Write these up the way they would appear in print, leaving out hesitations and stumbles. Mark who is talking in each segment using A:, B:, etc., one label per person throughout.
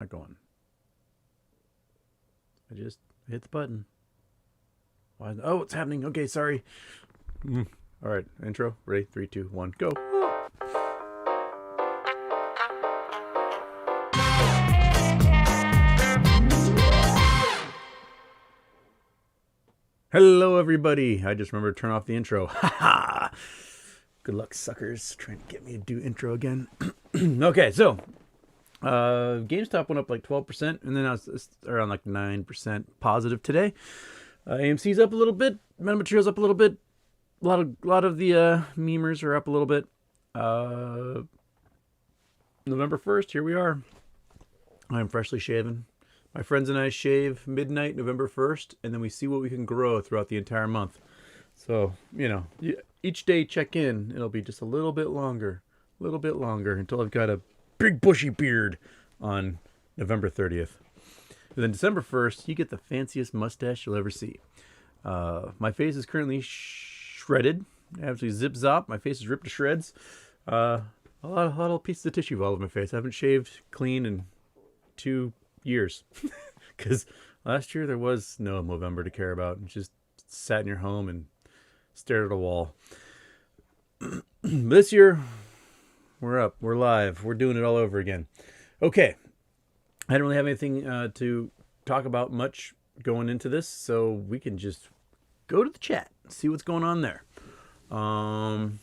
A: Not going. I just hit the button. Why? Oh, it's happening. Okay, sorry. All right, intro. Ready? 3, 2, 1, go. Hello, everybody. I just remembered to turn off the intro. Ha ha! Good luck, suckers, trying to get me to do intro again. Okay, so GameStop went up like 12%, and then I was around like 9% positive today. AMC's up a little bit. Metamaterial's up a little bit. A lot of the memers are up a little bit. November 1st, here we are. I'm freshly shaven. My friends and I shave midnight November 1st, and then we see what we can grow throughout the entire month. So, each day check in, it'll be just a little bit longer until I've got a big bushy beard on November 30th. And then December 1st, you get the fanciest mustache you'll ever see. My face is currently shredded. Absolutely zip zop. My face is ripped to shreds. A lot of pieces of tissue all over my face. I haven't shaved clean in 2 years. Because last year there was no November to care about. Just sat in your home and stared at a wall. This year, we're up. We're live. We're doing it all over again. Okay. I don't really have anything to talk about much going into this, so we can just go to the chat, see what's going on there. Brandon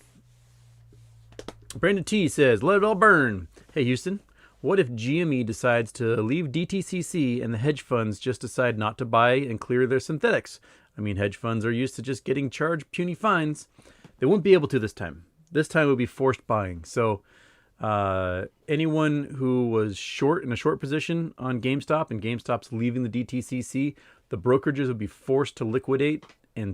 A: T says, let it all burn. Hey, Houston, what if GME decides to leave DTCC and the hedge funds just decide not to buy and clear their synthetics? I mean, hedge funds are used to just getting charged puny fines. They won't be able to this time. This time it will be forced buying. So anyone who was in a short position on GameStop and GameStop's leaving the DTCC, the brokerages would be forced to liquidate and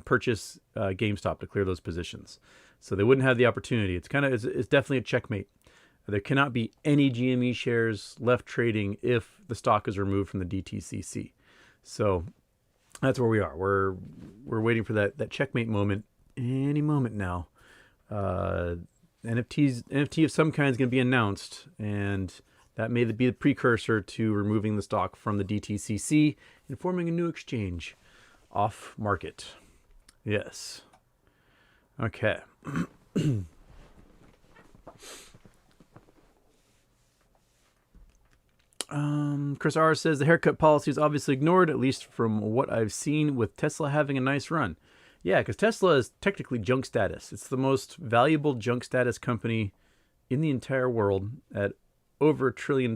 A: purchase GameStop to clear those positions. So they wouldn't have the opportunity. It's definitely a checkmate. There cannot be any GME shares left trading if the stock is removed from the DTCC. So that's where we are. We're waiting for that checkmate moment any moment now. NFT of some kind is going to be announced, and that may be the precursor to removing the stock from the DTCC and forming a new exchange off market. Yes. Okay. Chris R says the haircut policy is obviously ignored, at least from what I've seen, with Tesla having a nice run. Yeah, because Tesla is technically junk status. It's the most valuable junk status company in the entire world at over $1 trillion,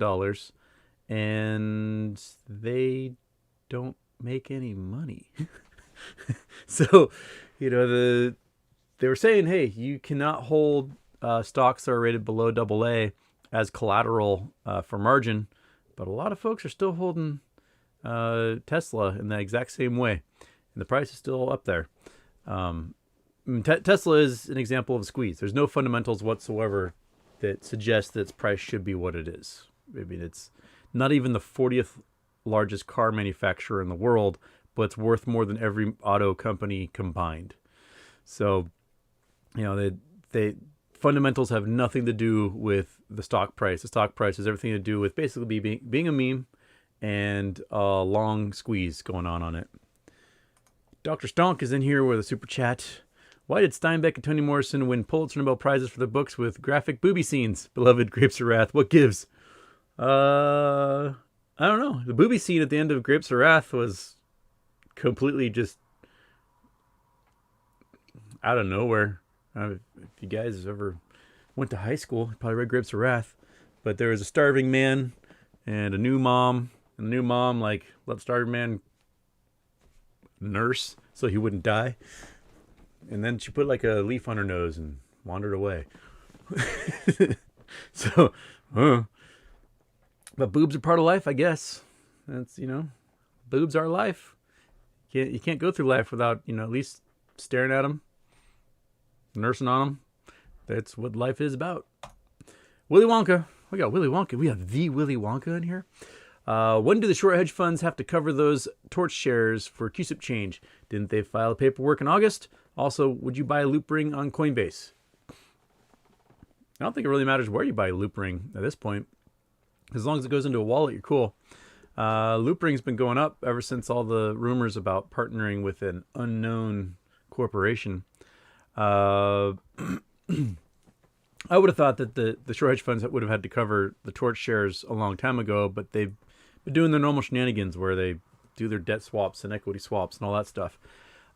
A: and they don't make any money. So, they were saying, hey, you cannot hold stocks that are rated below AA as collateral for margin, but a lot of folks are still holding Tesla in that exact same way, and the price is still up there. Tesla is an example of a squeeze. There's no fundamentals whatsoever that suggest that its price should be what it is. I mean, it's not even the 40th largest car manufacturer in the world, but it's worth more than every auto company combined. So, they fundamentals have nothing to do with the stock price. The stock price has everything to do with basically being a meme and a long squeeze going on it. Dr. Stonk is in here with a super chat. Why did Steinbeck and Toni Morrison win Pulitzer Nobel Prizes for their books with graphic booby scenes? Beloved Grapes of Wrath, what gives? I don't know. The booby scene at the end of Grapes of Wrath was completely just out of nowhere. If you guys ever went to high school, you probably read Grapes of Wrath. But there was a starving man and a new mom. And the new mom, let the starving man nurse so he wouldn't die. And then she put a leaf on her nose and wandered away. So, but boobs are part of life, I guess. That's, boobs are life. You can't go through life without, at least staring at them, nursing on them. That's what life is about. Willy Wonka. We got Willy Wonka. We have the Willy Wonka in here. When do the short hedge funds have to cover those torch shares for CUSIP change? Didn't they file paperwork in August? Also, would you buy a loop ring on Coinbase? I don't think it really matters where you buy a loop ring at this point. As long as it goes into a wallet, you're cool. Loopring's been going up ever since all the rumors about partnering with an unknown corporation. Uh, I would have thought that the short hedge funds would have had to cover the torch shares a long time ago, but they've been doing their normal shenanigans where they do their debt swaps and equity swaps and all that stuff.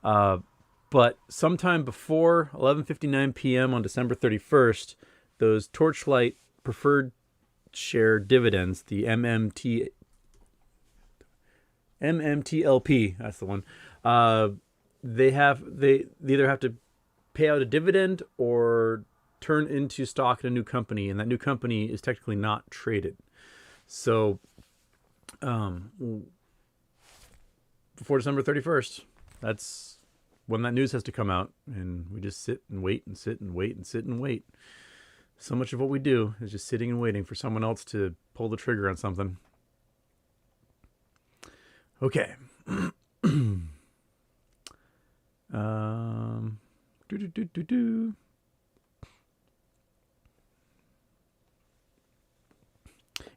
A: But sometime before 11:59 p.m. on December 31st, those Torchlight preferred share dividends, the MMTLP, that's the one. They either have to pay out a dividend or turn into stock in a new company, and that new company is technically not traded. So, before December 31st, that's when that news has to come out, and we just sit and wait and sit and wait and sit and wait. So much of what we do is just sitting and waiting for someone else to pull the trigger on something. Okay. Anna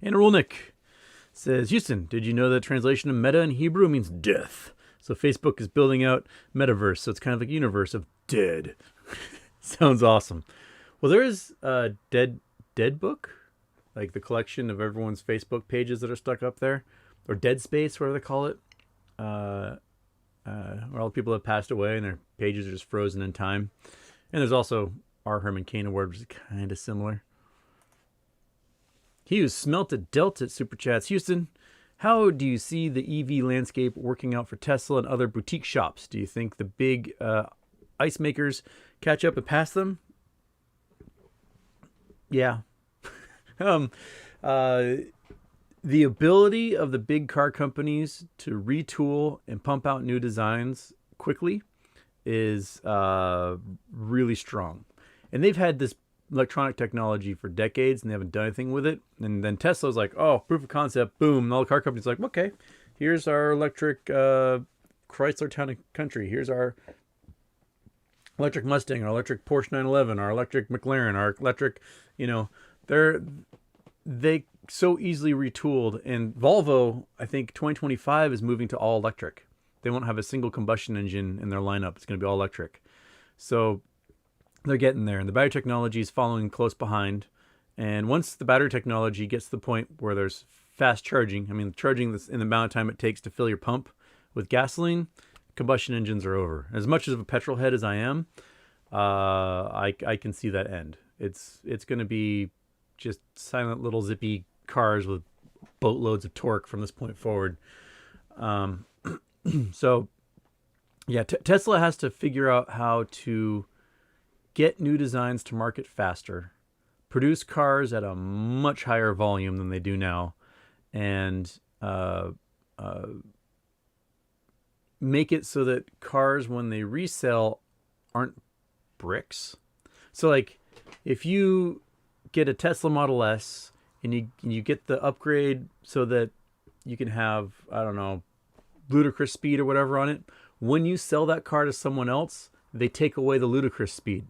A: Rolnick says, Houston, did you know that translation of meta in Hebrew means death? So Facebook is building out metaverse, so it's kind of like universe of dead. Sounds awesome. Well, there is a dead book, like the collection of everyone's Facebook pages that are stuck up there, or Dead Space, whatever they call it, where all the people have passed away and their pages are just frozen in time. And there's also R. Herman Cain Award, which is kind of similar. Hughes Smelted Delta Super Chats. Houston, how do you see the EV landscape working out for Tesla and other boutique shops? Do you think the big ice makers catch up and pass them? Yeah. The ability of the big car companies to retool and pump out new designs quickly is really strong. And they've had this electronic technology for decades and they haven't done anything with it. And then Tesla's like, oh, proof of concept, boom. And all the car companies are like, okay, here's our electric Chrysler Town and Country. Here's our electric Mustang, our electric Porsche 911, our electric McLaren, our electric, they so easily retooled. And Volvo, I think 2025 is moving to all electric. They won't have a single combustion engine in their lineup. It's going to be all electric. So they're getting there, and the battery technology is following close behind. And once the battery technology gets to the point where there's fast charging, I mean, charging this in the amount of time it takes to fill your pump with gasoline, combustion engines are over. As much of a petrol head as I am, I can see that end. It's going to be just silent little zippy cars with boatloads of torque from this point forward. So, yeah, Tesla has to figure out how to get new designs to market faster, produce cars at a much higher volume than they do now, and make it so that cars, when they resell, aren't bricks. So, like, if you get a Tesla Model S and you get the upgrade so that you can have, I don't know, ludicrous speed or whatever on it, when you sell that car to someone else, they take away the ludicrous speed.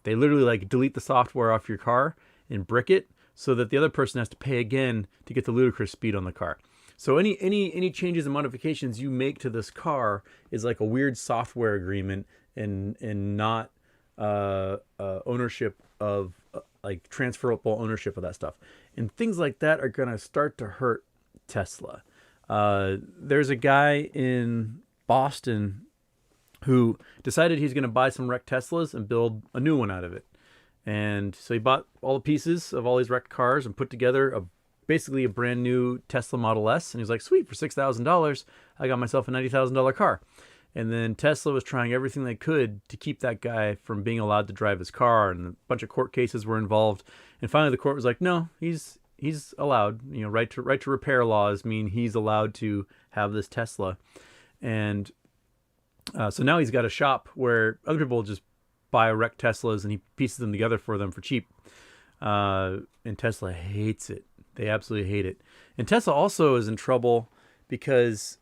A: They literally like delete the software off your car and brick it so that the other person has to pay again to get the ludicrous speed on the car. So any changes and modifications you make to this car is like a weird software agreement and not ownership of like transferable ownership of that stuff. And things like that are going to start to hurt Tesla. There's a guy in Boston who decided he's going to buy some wrecked Teslas and build a new one out of it. And so he bought all the pieces of all these wrecked cars and put together basically a brand new Tesla Model S. And he's like, sweet, for $6,000, I got myself a $90,000 car. And then Tesla was trying everything they could to keep that guy from being allowed to drive his car. And a bunch of court cases were involved. And finally the court was like, no, he's allowed. Right to repair laws mean he's allowed to have this Tesla. And so now he's got a shop where other people just buy wrecked Teslas and he pieces them together for them for cheap. And Tesla hates it. They absolutely hate it. And Tesla also is in trouble because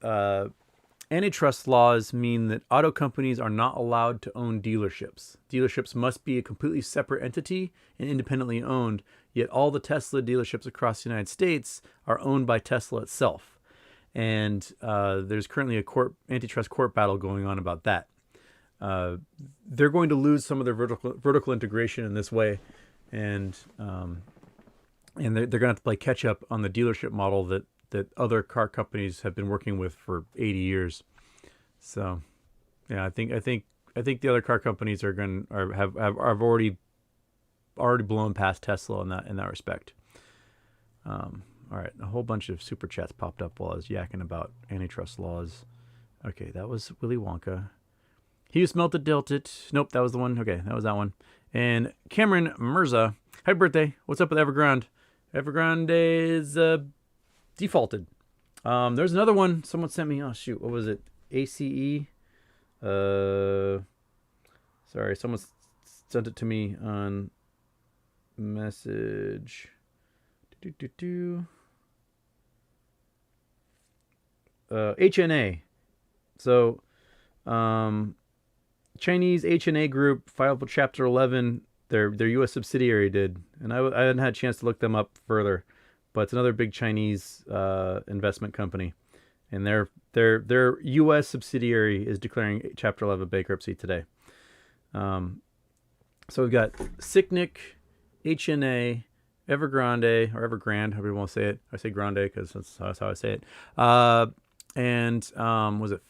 A: Antitrust laws mean that auto companies are not allowed to own dealerships. Dealerships must be a completely separate entity and independently owned, yet all the Tesla dealerships across the United States are owned by Tesla itself. And there's currently a antitrust court battle going on about that. They're going to lose some of their vertical integration in this way, and they're going to have to play catch up on the dealership model that other car companies have been working with for 80 years. So, yeah, I think the other car companies have already blown past Tesla in that respect. All right, a whole bunch of super chats popped up while I was yakking about antitrust laws. Okay, that was Willy Wonka. He who smelt it dealt it. Nope, that was the one. Okay, that was that one. And Cameron Mirza, happy birthday. What's up with Evergrande? Evergrande is defaulted. There's another one. Someone sent me. Oh shoot, what was it? ACE. Sorry, someone sent it to me on message. HNA. So, Chinese HNA group filed for Chapter 11. Their U.S. subsidiary did, and I hadn't had a chance to look them up further, but it's another big Chinese investment company, and their U.S. subsidiary is declaring Chapter 11 bankruptcy today. So we've got Sicknick, HNA, Evergrande, or Evergrande, however you want to say it. I say Grande because that's how I say it. And was it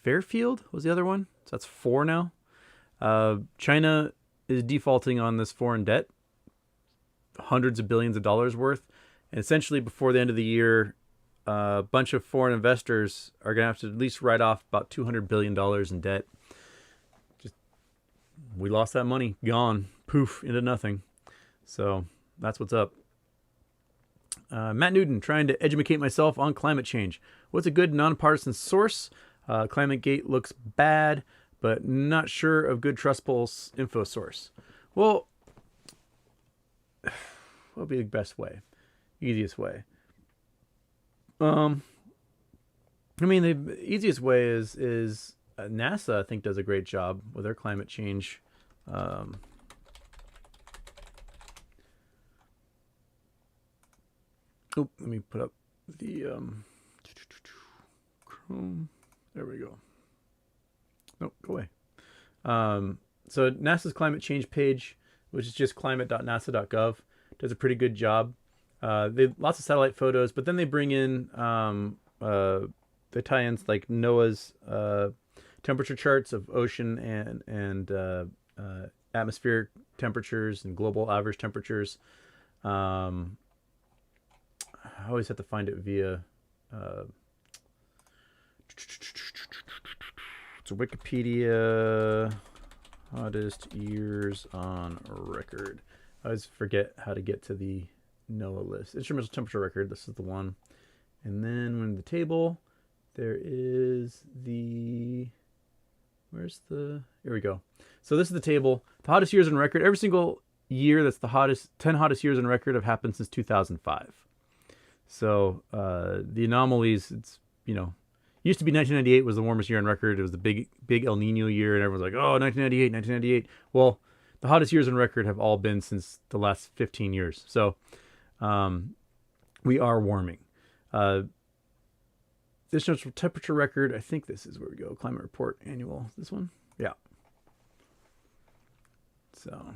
A: Fairfield was the other one? So that's 4 now. China is defaulting on this foreign debt, hundreds of billions of dollars worth. And essentially before the end of the year, a bunch of foreign investors are going to have to at least write off about $200 billion in debt. We lost that money. Gone. Poof, into nothing. So that's what's up. Matt Newton, trying to educate myself on climate change. What's a good nonpartisan source? ClimateGate looks bad, but not sure of good trustable info source. Well, what would be the best way? Easiest way? I mean, the easiest way is NASA, I think, does a great job with their climate change. Let me put up the Chrome. There we go. Nope, go away. So NASA's climate change page, which is just climate.nasa.gov, does a pretty good job. They have lots of satellite photos, but then they bring in they tie in like NOAA's temperature charts of ocean and atmospheric temperatures and global average temperatures. I always have to find it via it's a Wikipedia hottest years on record. I always forget how to get to the NOAA list. Instrumental temperature record, this is the one. And then when the table, there is the here we go. So this is the table. The hottest years on record. Every single year that's the hottest 10 hottest years on record have happened since 2005. So the anomalies, it's, used to be 1998 was the warmest year on record. It was the big El Nino year, and everyone's like, oh, 1998. Well, the hottest years on record have all been since the last 15 years. So we are warming. This temperature record, I think this is where we go. Climate report annual. This one? Yeah. So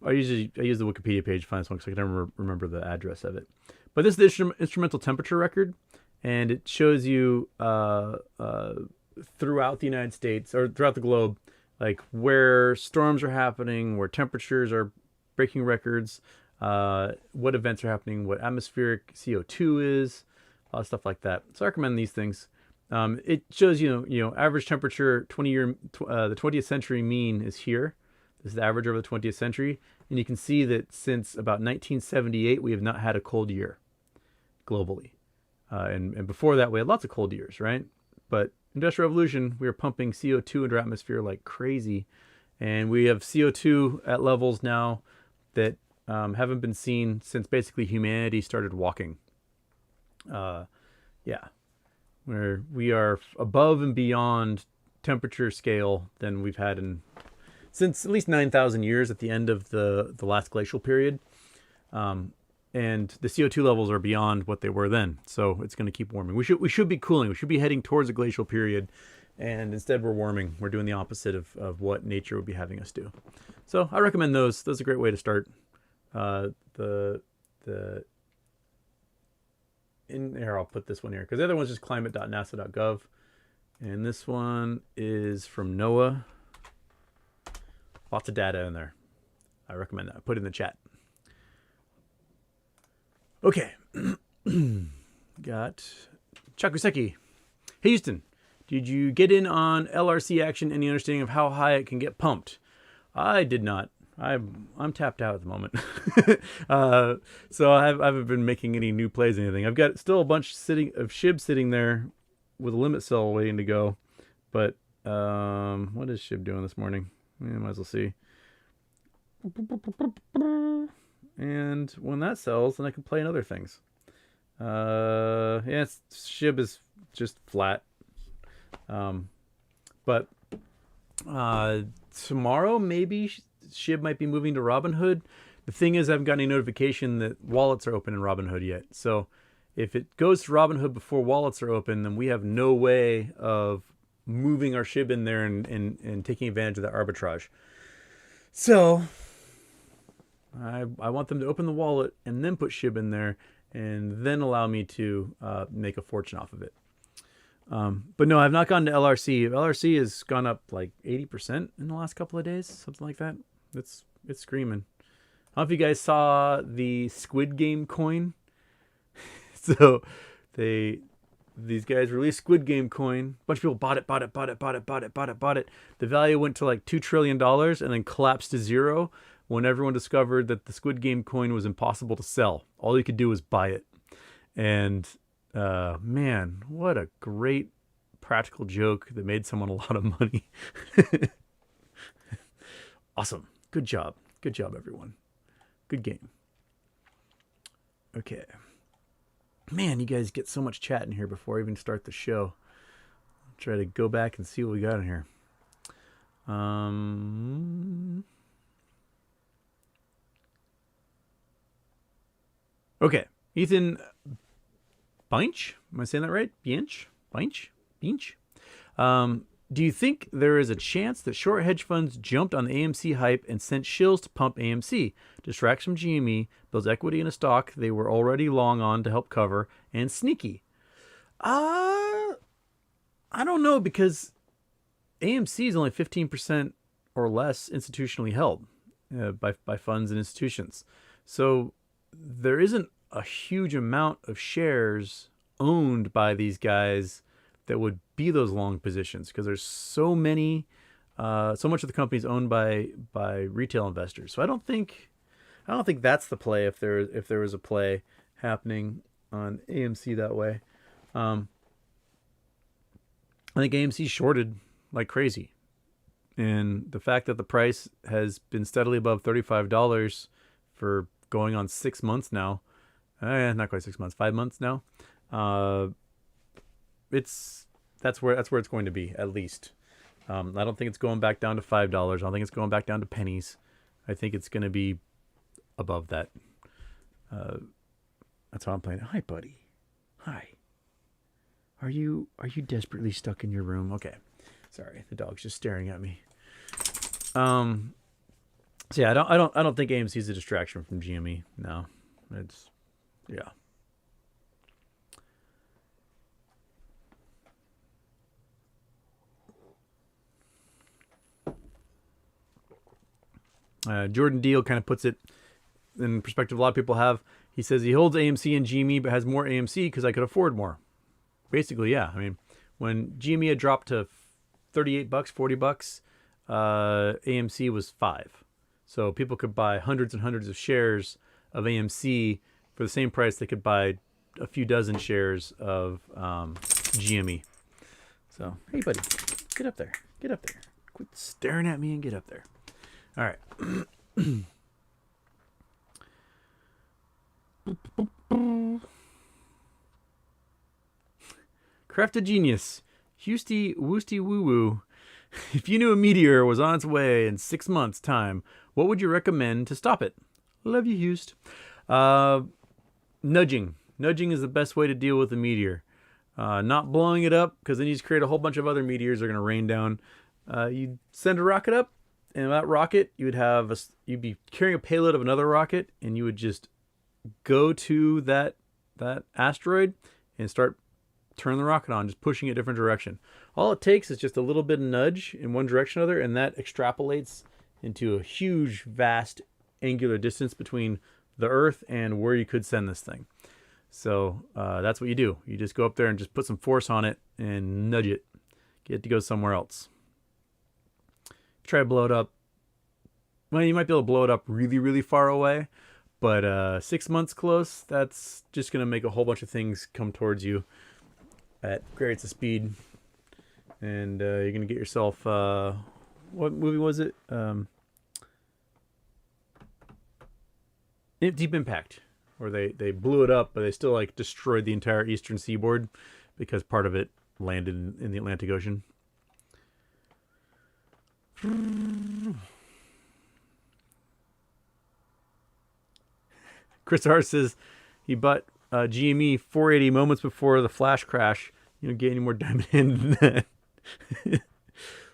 A: I use the Wikipedia page to find this one because I can never remember the address of it. But this is the instrumental temperature record, and it shows you throughout the United States or throughout the globe, like where storms are happening, where temperatures are breaking records, what events are happening, what atmospheric CO2 is, a lot of stuff like that. So I recommend these things. It shows average temperature the 20th century mean is here. This is the average over the 20th century. And you can see that since about 1978, we have not had a cold year globally. And before that, we had lots of cold years, right? But Industrial Revolution, we were pumping CO2 into our atmosphere like crazy. And we have CO2 at levels now that haven't been seen since basically humanity started walking. where we are above and beyond temperature scale than we've had since at least 9,000 years at the end of the last glacial period. And the CO2 levels are beyond what they were then. So it's going to keep warming. We should be cooling. We should be heading towards a glacial period. And instead we're warming. We're doing the opposite of what nature would be having us do. So I recommend those. That's a great way to start. In here, I'll put this one here, because the other one's just climate.nasa.gov. And this one is from NOAA. Lots of data in there. I recommend that. Put it in the chat. Okay. Got Chakuseki. Hey, Houston. Did you get in on LRC action? Any understanding of how high it can get pumped? I did not. I'm tapped out at the moment. So I haven't been making any new plays or anything. I've got still a bunch of SHIB sitting there with a limit cell waiting to go. But what is SHIB doing this morning? Might as well see. And when that sells, then I can play in other things. Yeah, SHIB is just flat. But tomorrow maybe SHIB might be moving to Robinhood. The thing is, I haven't gotten any notification that wallets are open in Robinhood yet. So if it goes to Robinhood before wallets are open, then we have no way of moving our SHIB in there and taking advantage of that arbitrage. So I want them to open the wallet and then put SHIB in there and then allow me to make a fortune off of it. But no, I've not gone to LRC. LRC has gone up like 80% in the last couple of days, something like that. It's screaming. I don't know if you guys saw the Squid Game coin. So these guys released Squid Game coin. A bunch of people bought it. The value went to like $2 trillion and then collapsed to zero when everyone discovered that the Squid Game coin was impossible to sell. All you could do was buy it. And man, what a great practical joke that made someone a lot of money. Awesome. Good job. Good job, everyone. Good game. Okay. Man, you guys get so much chat in here before I even start the show. I'll try to go back and see what we got in here. Okay. Ethan Binch? Am I saying that right? Binch? Do you think there is a chance that short hedge funds jumped on the AMC hype and sent shills to pump AMC, distracts from GME, builds equity in a stock they were already long on to help cover, and sneaky? I don't know, because AMC is only 15% or less institutionally held by funds and institutions. So there isn't a huge amount of shares owned by these guys that would be those long positions, because there's so much of the company is owned by retail investors. So I don't think that's the play, if there was a play happening on AMC that way. I think AMC's shorted like crazy, and the fact that the price has been steadily above $35 for going on 6 months now, not quite 6 months, 5 months now. That's where it's going to be, at least. I don't think it's going back down to $5. I don't think it's going back down to pennies. I think it's going to be above that. That's how I'm playing it. Hi, buddy. Hi. Are you desperately stuck in your room? Okay. Sorry, the dog's just staring at me. So yeah, I don't think AMC is a distraction from GME. No, it's yeah. Jordan Deal kind of puts it in perspective a lot of people have. He says he holds AMC and GME but has more AMC because I could afford more. Basically, yeah. I mean, when GME had dropped to $38, $40, AMC was $5. So people could buy hundreds and hundreds of shares of AMC for the same price they could buy a few dozen shares of GME. So, hey, buddy, get up there. Get up there. Quit staring at me and get up there. All right. Crafted genius. Housty woosty woo woo. If you knew a meteor was on its way in 6 months' time, what would you recommend to stop it? Love you, Houst. Nudging. Nudging is the best way to deal with a meteor. Not blowing it up, because then you just create a whole bunch of other meteors that are going to rain down. You'd send a rocket up, and that rocket, you'd be carrying a payload of another rocket, and you would just go to that asteroid and turn the rocket on, just pushing it a different direction. All it takes is just a little bit of nudge in one direction or other, and that extrapolates into a huge, vast angular distance between the Earth and where you could send this thing. So that's what you do. You just go up there and just put some force on it and nudge it. Get it to go somewhere else. Try to blow it up. Well, you might be able to blow it up really, really far away, but 6 months close, that's just going to make a whole bunch of things come towards you at great rates of speed. And you're going to get yourself... what movie was it? Deep Impact, where they blew it up, but they still destroyed the entire eastern seaboard because part of it landed in the Atlantic Ocean. Chris R says he bought GME 480 moments before the flash crash. You don't get any more diamond in than that.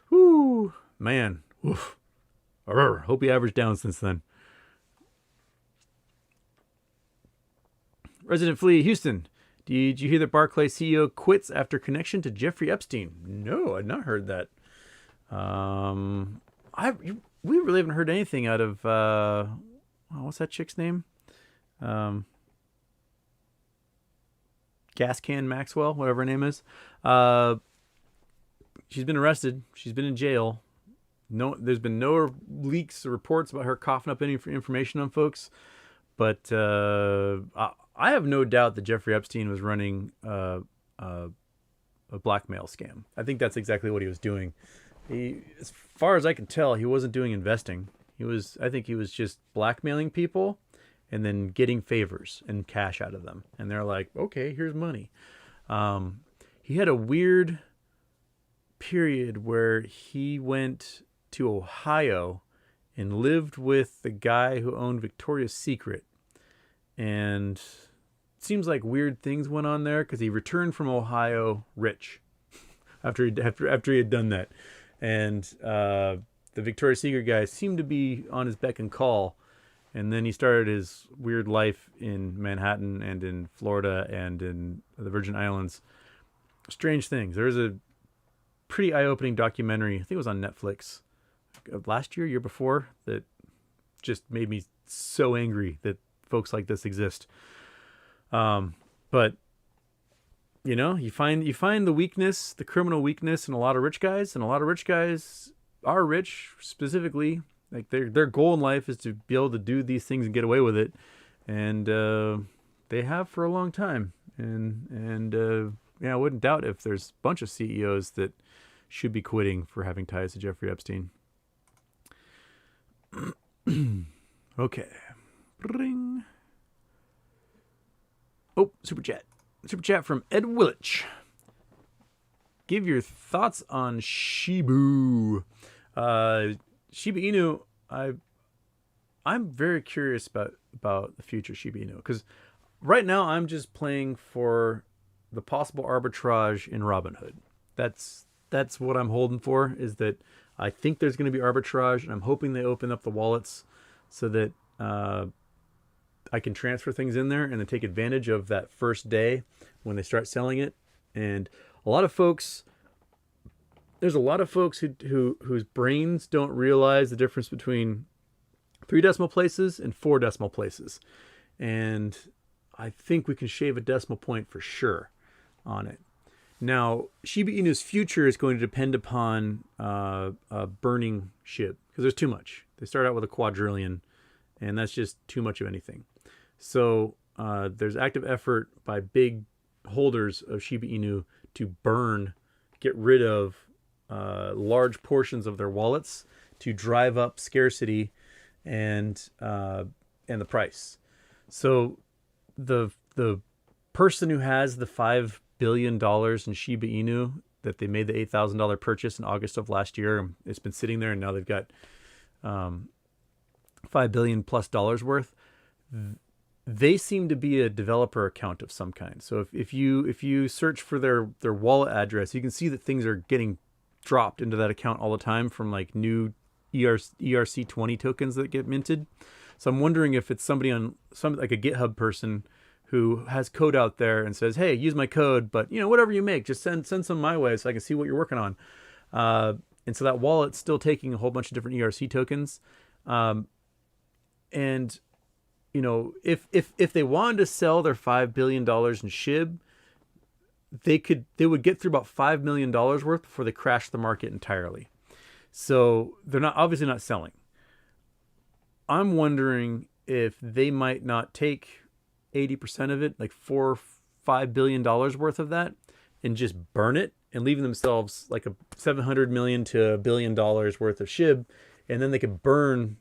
A: Whoo, man. Oof. Hope he averaged down since then. Resident Flea, Houston. Did you hear that Barclay CEO quits after connection to Jeffrey Epstein? No, I'd not heard that. We really haven't heard anything out of what's that chick's name? Gas Can Maxwell, whatever her name is. She's been arrested. She's been in jail. No, there's been no leaks or reports about her coughing up any information on folks. But I have no doubt that Jeffrey Epstein was running a blackmail scam. I think that's exactly what he was doing. As far as I can tell, he wasn't doing investing. I think he was just blackmailing people and then getting favors and cash out of them. And they're like, okay, here's money. He had a weird period where he went to Ohio and lived with the guy who owned Victoria's Secret. And it seems like weird things went on there because he returned from Ohio rich after he had done that. And the Victoria's Secret guy seemed to be on his beck and call. And then he started his weird life in Manhattan and in Florida and in the Virgin Islands. Strange things. There's a pretty eye-opening documentary, I think it was on Netflix, last year, year before, that just made me so angry that folks like this exist. But you find the weakness, the criminal weakness in a lot of rich guys, and a lot of rich guys are rich specifically. Like their goal in life is to be able to do these things and get away with it, and they have for a long time. And I wouldn't doubt if there's a bunch of CEOs that should be quitting for having ties to Jeffrey Epstein. Okay. Ring. Oh, super chat from Ed Willich. Give your thoughts on Shibu. Shiba Inu. I'm very curious about the future Shiba Inu, because right now I'm just playing for the possible arbitrage in Robinhood. That's what I'm holding for, is that I think there's going to be arbitrage, and I'm hoping they open up the wallets so that I can transfer things in there and then take advantage of that first day when they start selling it. And there's a lot of folks whose brains don't realize the difference between 3 decimal places and 4 decimal places. And I think we can shave a decimal point for sure on it. Now, Shiba Inu's future is going to depend upon a burning SHIB, because there's too much. They start out with a quadrillion, and that's just too much of anything. So there's active effort by big holders of Shiba Inu to get rid of large portions of their wallets to drive up scarcity and the price. So the person who has the $5 billion in Shiba Inu that they made the $8,000 purchase in August of last year. It's been sitting there, and now they've got $5 billion plus worth. They seem to be a developer account of some kind. So if you search for their wallet address, you can see that things are getting dropped into that account all the time from like new ERC20 tokens that get minted. So I'm wondering if it's somebody on some like a GitHub person who has code out there and says, "Hey, use my code, but whatever you make, just send some my way so I can see what you're working on." And so that wallet's still taking a whole bunch of different ERC tokens. And if they wanted to sell their $5 billion in SHIB, they would get through about $5 million worth before they crash the market entirely. So they're obviously not selling. I'm wondering if they might not take 80% of it, like $4-5 billion worth of that, and just burn it and leaving themselves like a $700 million to $1 billion worth of SHIB, and then they could burn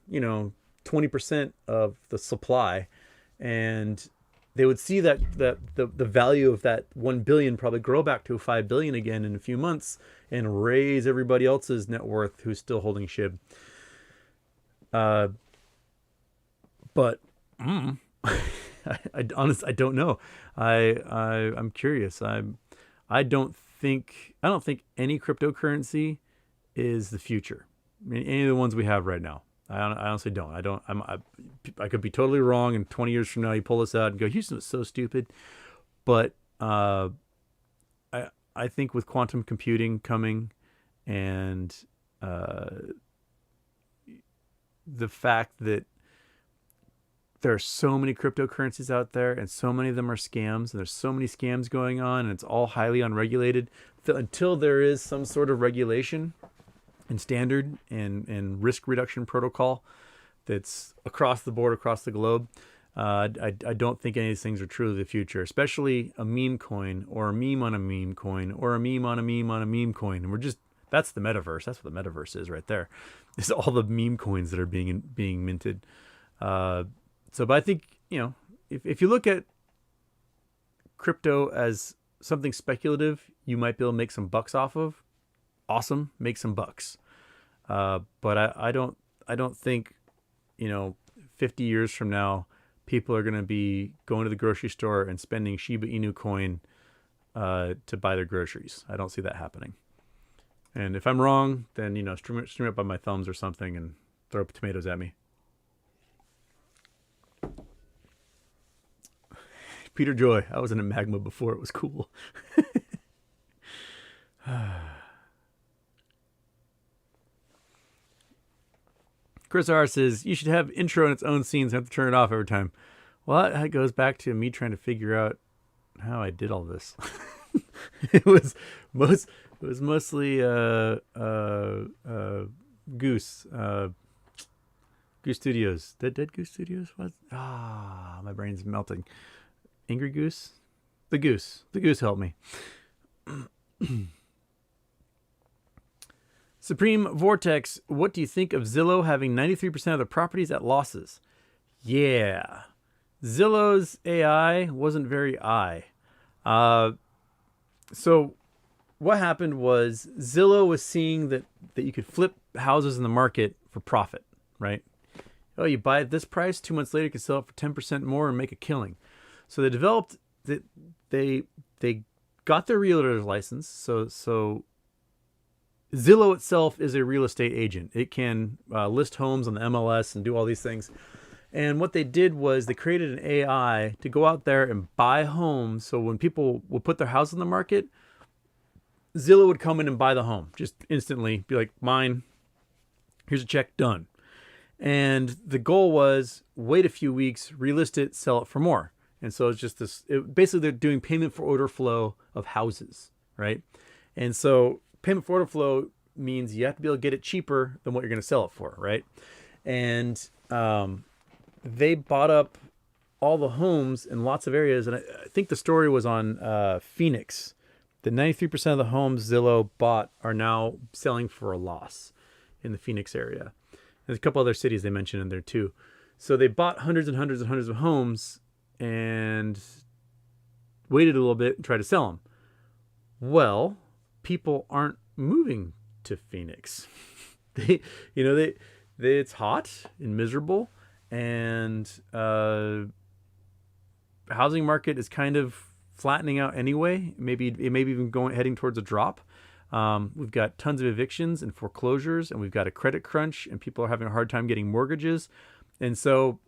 A: 20% of the supply, and they would see that the value of that 1 billion probably grow back to 5 billion again in a few months and raise everybody else's net worth who's still holding SHIB. But I honestly, I don't know. I'm curious. I don't think any cryptocurrency is the future. I mean, any of the ones we have right now. I honestly don't. I could be totally wrong. And 20 years from now, you pull this out and go, Houston was so stupid. But I think with quantum computing coming and the fact that there are so many cryptocurrencies out there and so many of them are scams, and there's so many scams going on, and it's all highly unregulated. Until there is some sort of regulation and standard and risk reduction protocol that's across the board, across the globe, I don't think any of these things are truly the future, especially a meme coin or a meme on a meme coin or a meme on a meme on a meme coin. And that's the metaverse. That's what the metaverse is right there. It's all the meme coins that are being minted. But I think, if you look at crypto as something speculative, you might be able to make some bucks off of. Awesome, make some bucks. But I don't think, 50 years from now, people are going to be going to the grocery store and spending Shiba Inu coin to buy their groceries. I don't see that happening. And if I'm wrong, then, stream it up by my thumbs or something and throw tomatoes at me. Peter Joy, I was in a magma before it was cool. Chris R says, you should have intro in its own scenes and have to turn it off every time. Well, that goes back to me trying to figure out how I did all this. It was mostly Goose. Goose Studios. Dead Goose Studios? What? My brain's melting. Angry Goose? The Goose. The Goose helped me. Supreme Vortex, what do you think of Zillow having 93% of the properties at losses? Yeah. Zillow's AI wasn't very So what happened was Zillow was seeing that you could flip houses in the market for profit, right? Oh, you buy at this price, 2 months later you can sell it for 10% more and make a killing. So they developed that they got their realtor's license. So Zillow itself is a real estate agent. It can list homes on the MLS and do all these things. And what they did was they created an AI to go out there and buy homes. So when people would put their house on the market, Zillow would come in and buy the home just instantly, be like, mine, here's a check, done. And the goal was wait a few weeks, relist it, sell it for more. And so it's just basically they're doing payment for order flow of houses, right? And so payment for order flow means you have to be able to get it cheaper than what you're going to sell it for, right? And they bought up all the homes in lots of areas. And I think the story was on Phoenix. The 93% of the homes Zillow bought are now selling for a loss in the Phoenix area. There's a couple other cities they mentioned in there too. So they bought hundreds and hundreds and hundreds of homes and waited a little bit and tried to sell them. Well, people aren't moving to Phoenix. they, you know, they it's hot and miserable, and housing market is kind of flattening out anyway. Maybe it may be even heading towards a drop. We've got tons of evictions and foreclosures, and we've got a credit crunch, and people are having a hard time getting mortgages. And so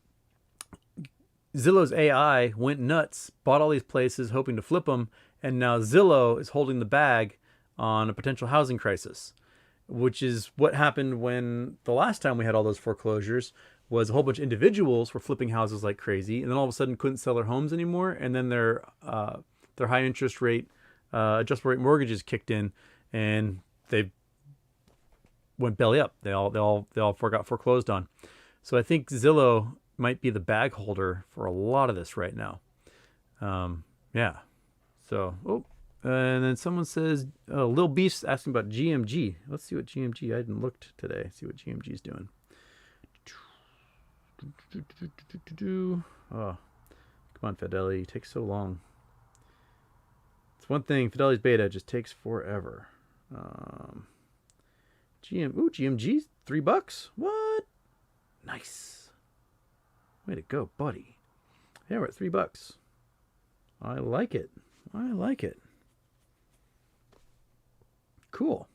A: Zillow's AI went nuts, bought all these places hoping to flip them, and now Zillow is holding the bag on a potential housing crisis, which is what happened when the last time we had all those foreclosures. Was a whole bunch of individuals were flipping houses like crazy, and then all of a sudden couldn't sell their homes anymore, and then their high interest rate, adjustable rate mortgages kicked in, and they went belly up. They all got foreclosed on. So I think Zillow might be the bag holder for a lot of this right now. Yeah. So, and then someone says, Lil Beef's asking about GMG. Let's see what GMG. I hadn't looked today. See what GMG is doing. Oh, come on, Fidelity. It takes so long. It's one thing. Fidelity's beta just takes forever. GMG's $3. What? Nice. Way to go, buddy. Yeah, we're at $3. I like it. Cool.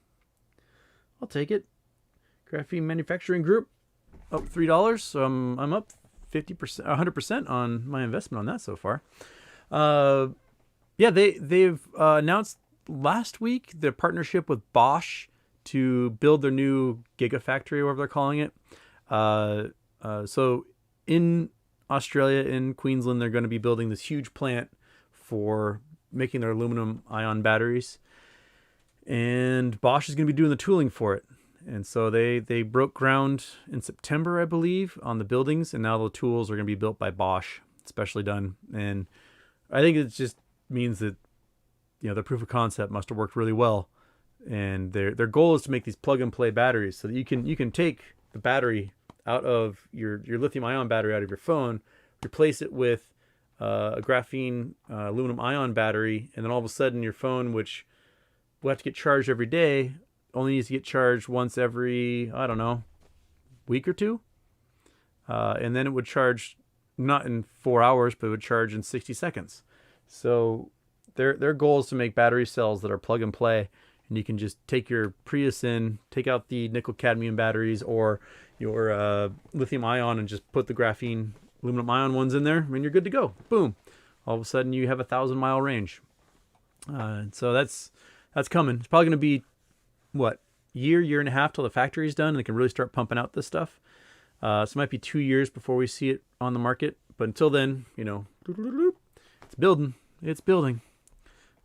A: I'll take it. Graphene Manufacturing Group up $3. So I'm up 50%, 100% on my investment on that so far. Yeah, they've announced last week their partnership with Bosch to build their new gigafactory, whatever they're calling it. So in Australia, in Queensland, they're going to be building this huge plant for making their aluminum ion batteries. And Bosch is going to be doing the tooling for it. And so they broke ground in September, I believe, on the buildings. And now the tools are going to be built by Bosch, specially done. And I think it just means that, the proof of concept must have worked really well. And their goal is to make these plug and play batteries so that you can take the battery out of your lithium ion battery out of your phone, replace it with a graphene aluminum ion battery, and then all of a sudden your phone, which will have to get charged every day, only needs to get charged once every, I don't know, week or two. And then it would charge not in 4 hours, but it would charge in 60 seconds. So their goal is to make battery cells that are plug and play. And you can just take your Prius in, take out the nickel cadmium batteries or your lithium ion and just put the graphene aluminum ion ones in there, and you're good to go. Boom. All of a sudden you have 1,000-mile range. So that's coming. It's probably going to be, year and a half till the factory's done and they can really start pumping out this stuff. So it might be 2 years before we see it on the market. But until then, it's building. It's building.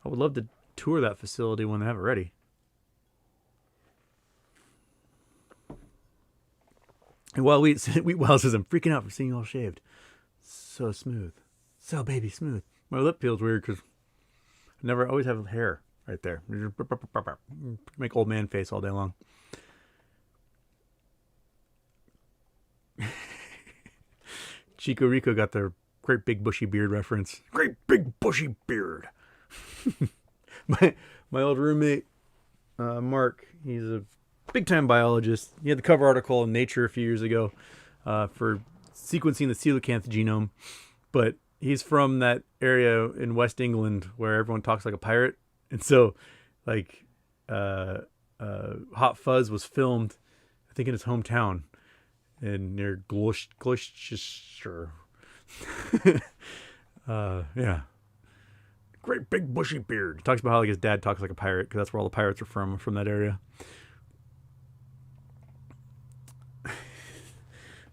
A: I would love to tour that facility when they have it ready. And while Wheatwell says, I'm freaking out for seeing you all shaved. So smooth. So baby smooth. My lip feels weird because I always have hair right there. Make old man face all day long. Chico Rico got the great big bushy beard reference. Great big bushy beard. My old roommate, Mark, he's a big-time biologist. He had the cover article in Nature a few years ago for sequencing the coelacanth genome. But he's from that area in West England where everyone talks like a pirate. And so, Hot Fuzz was filmed, I think, in his hometown near Gloucestershire. Yeah. Great big bushy beard. He talks about how his dad talks like a pirate because that's where all the pirates are from that area.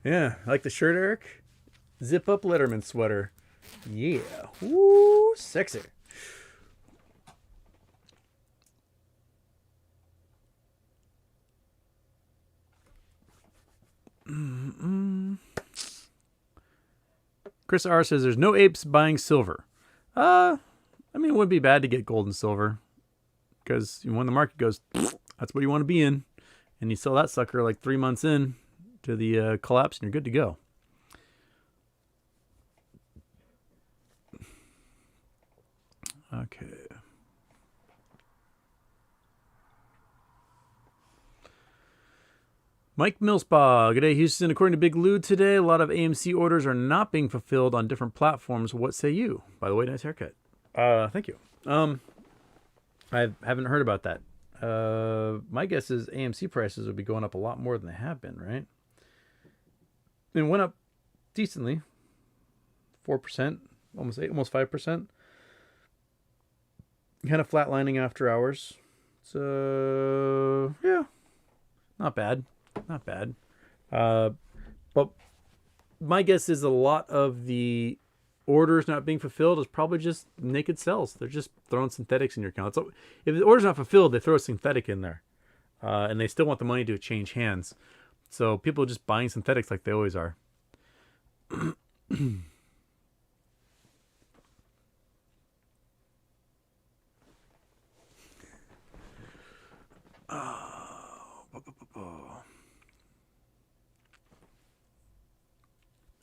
A: Yeah, I like the shirt, Eric. Zip up Letterman sweater. Yeah. Woo, sexy. Chris R says there's no apes buying silver. It wouldn't be bad to get gold and silver because when the market goes, that's what you want to be in, and you sell that sucker 3 months in to the collapse, and you're good to go. Okay. Mike Millspaw, good day, Houston. According to Big Lou today, a lot of AMC orders are not being fulfilled on different platforms. What say you? By the way, nice haircut. Thank you. I haven't heard about that. My guess is AMC prices will be going up a lot more than they have been, right? It went up decently, 4%, almost 5%. Kind of flatlining after hours. So yeah, not bad. But my guess is a lot of the orders not being fulfilled is probably just naked sales. They're just throwing synthetics in your account. So if the order's not fulfilled, they throw a synthetic in there, and they still want the money to change hands. So people are just buying synthetics like they always are.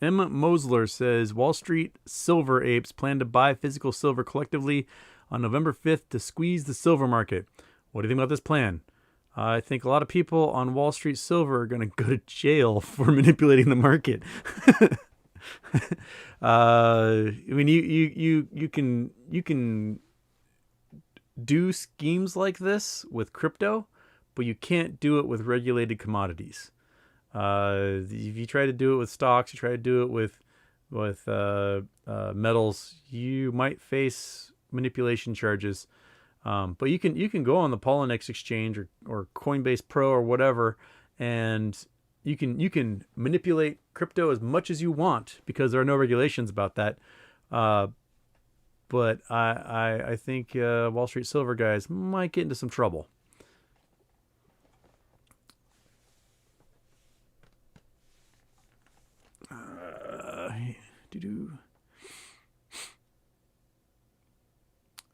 A: Emma Mosler says Wall Street silver apes plan to buy physical silver collectively on November 5th to squeeze the silver market. What do you think about this plan? I think a lot of people on Wall Street silver are going to go to jail for manipulating the market. I mean, you can do schemes like this with crypto, but you can't do it with regulated commodities. If you try to do it with stocks, you try to do it with metals, you might face manipulation charges. But you can go on the Poloniex exchange or Coinbase Pro or whatever, and you can manipulate crypto as much as you want because there are no regulations about that. But I think Wall Street silver guys might get into some trouble.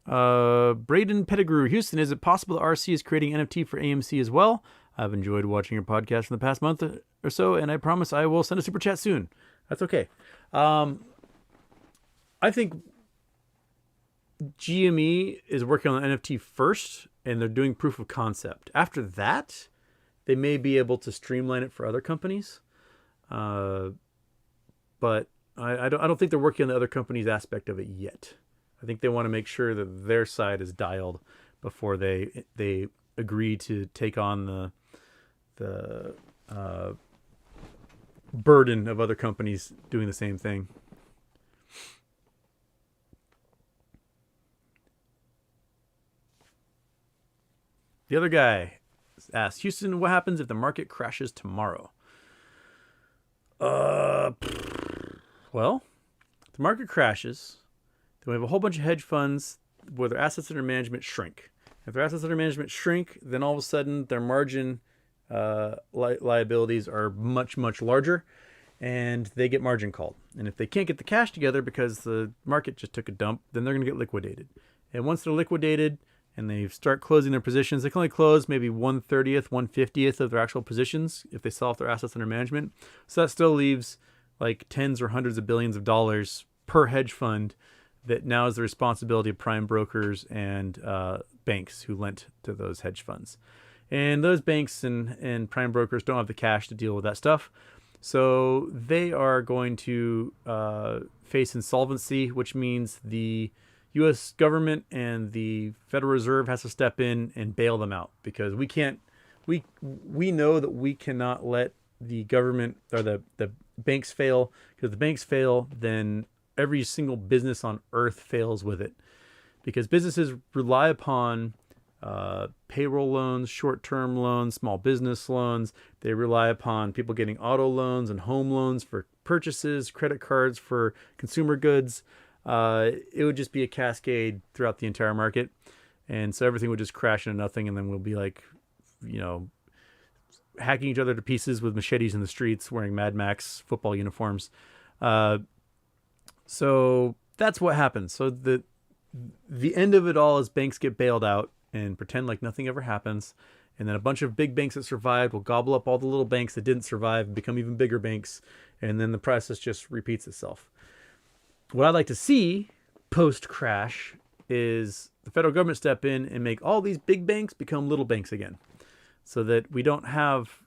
A: Braden Pettigrew, Houston, is it possible that RC is creating NFT for AMC as well? I've enjoyed watching your podcast for the past month or so, and I promise I will send a super chat soon. That's okay. I think GME is working on the NFT first, and they're doing proof of concept. After that, they may be able to streamline it for other companies. But I don't think they're working on the other company's aspect of it yet. I think they want to make sure that their side is dialed before they agree to take on the burden of other companies doing the same thing. The other guy asks, Houston, what happens if the market crashes tomorrow? Well, if the market crashes, then we have a whole bunch of hedge funds where their assets under management shrink. If their assets under management shrink, then all of a sudden their margin liabilities are much, much larger, and they get margin called. And if they can't get the cash together because the market just took a dump, then they're going to get liquidated. And once they're liquidated and they start closing their positions, they can only close maybe 1/30th, 1/50th of their actual positions if they sell off their assets under management. So that still leaves like tens or hundreds of billions of dollars per hedge fund that now is the responsibility of prime brokers and banks who lent to those hedge funds. And those banks and prime brokers don't have the cash to deal with that stuff. So they are going to face insolvency, which means the U.S. government and the Federal Reserve has to step in and bail them out, because we know that we cannot let the government or the banks fail, because if the banks fail, then every single business on earth fails with it, because businesses rely upon payroll loans, short-term loans, small business loans. They rely upon people getting auto loans and home loans for purchases, credit cards for consumer goods. It would just be a cascade throughout the entire market. And so everything would just crash into nothing. And then we'll be like, hacking each other to pieces with machetes in the streets, wearing Mad Max football uniforms. So that's what happens. So the end of it all is banks get bailed out and pretend like nothing ever happens. And then a bunch of big banks that survived will gobble up all the little banks that didn't survive and become even bigger banks. And then the process just repeats itself. What I'd like to see post-crash is the federal government step in and make all these big banks become little banks again, so that we don't have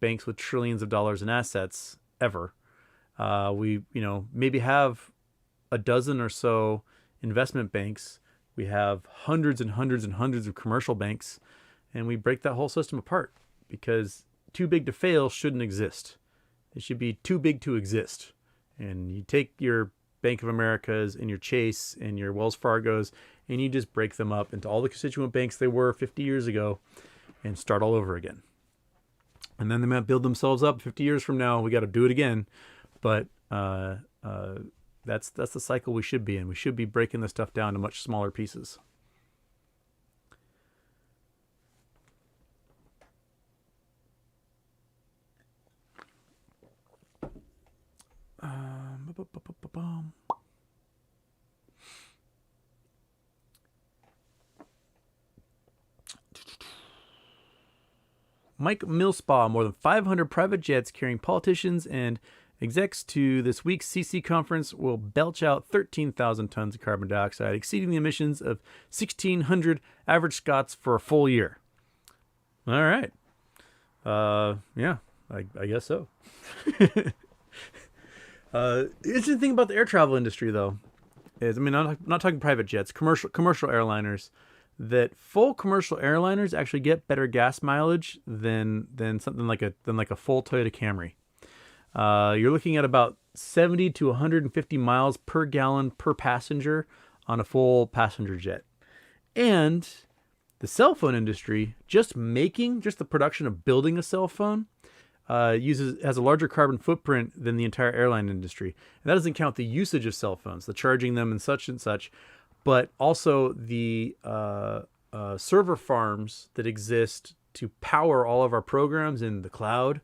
A: banks with trillions of dollars in assets ever. We maybe have a dozen or so investment banks. We have hundreds and hundreds and hundreds of commercial banks, and we break that whole system apart because too big to fail shouldn't exist. It should be too big to exist. And you take your Bank of Americas and your Chase and your Wells Fargos, and you just break them up into all the constituent banks they were 50 years ago and start all over again. And then they might build themselves up 50 years from now. We got to do it again. But that's the cycle we should be in. We should be breaking this stuff down to much smaller pieces. Mike Millspaw, more than 500 private jets carrying politicians and execs to this week's CC conference will belch out 13,000 tons of carbon dioxide, exceeding the emissions of 1,600 average Scots for a full year. All right. Yeah, I guess so. Interesting thing about the air travel industry, though, is, I'm not talking private jets, commercial airliners, that full commercial airliners actually get better gas mileage than something like a full Toyota Camry. You're looking at about 70 to 150 miles per gallon per passenger on a full passenger jet. And the cell phone industry, just the production of building a cell phone, has a larger carbon footprint than the entire airline industry. And that doesn't count the usage of cell phones, the charging them and such, but also the server farms that exist to power all of our programs in the cloud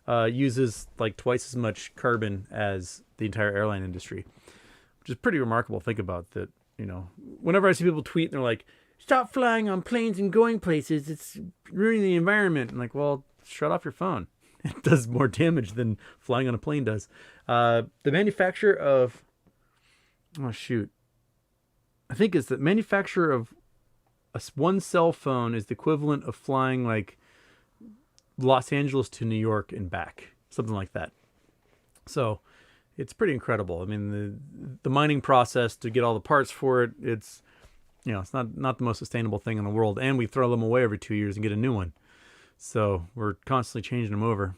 A: uses like twice as much carbon as the entire airline industry, which is pretty remarkable. Think about that. Whenever I see people tweet and they're like, "Stop flying on planes and going places. It's ruining the environment." I'm like, well, shut off your phone. It does more damage than flying on a plane does. The manufacturer of, I think it's the manufacturer of one cell phone is the equivalent of flying like Los Angeles to New York and back, something like that. So it's pretty incredible. I mean, the mining process to get all the parts for it, it's not the most sustainable thing in the world. And we throw them away every 2 years and get a new one. So we're constantly changing them over.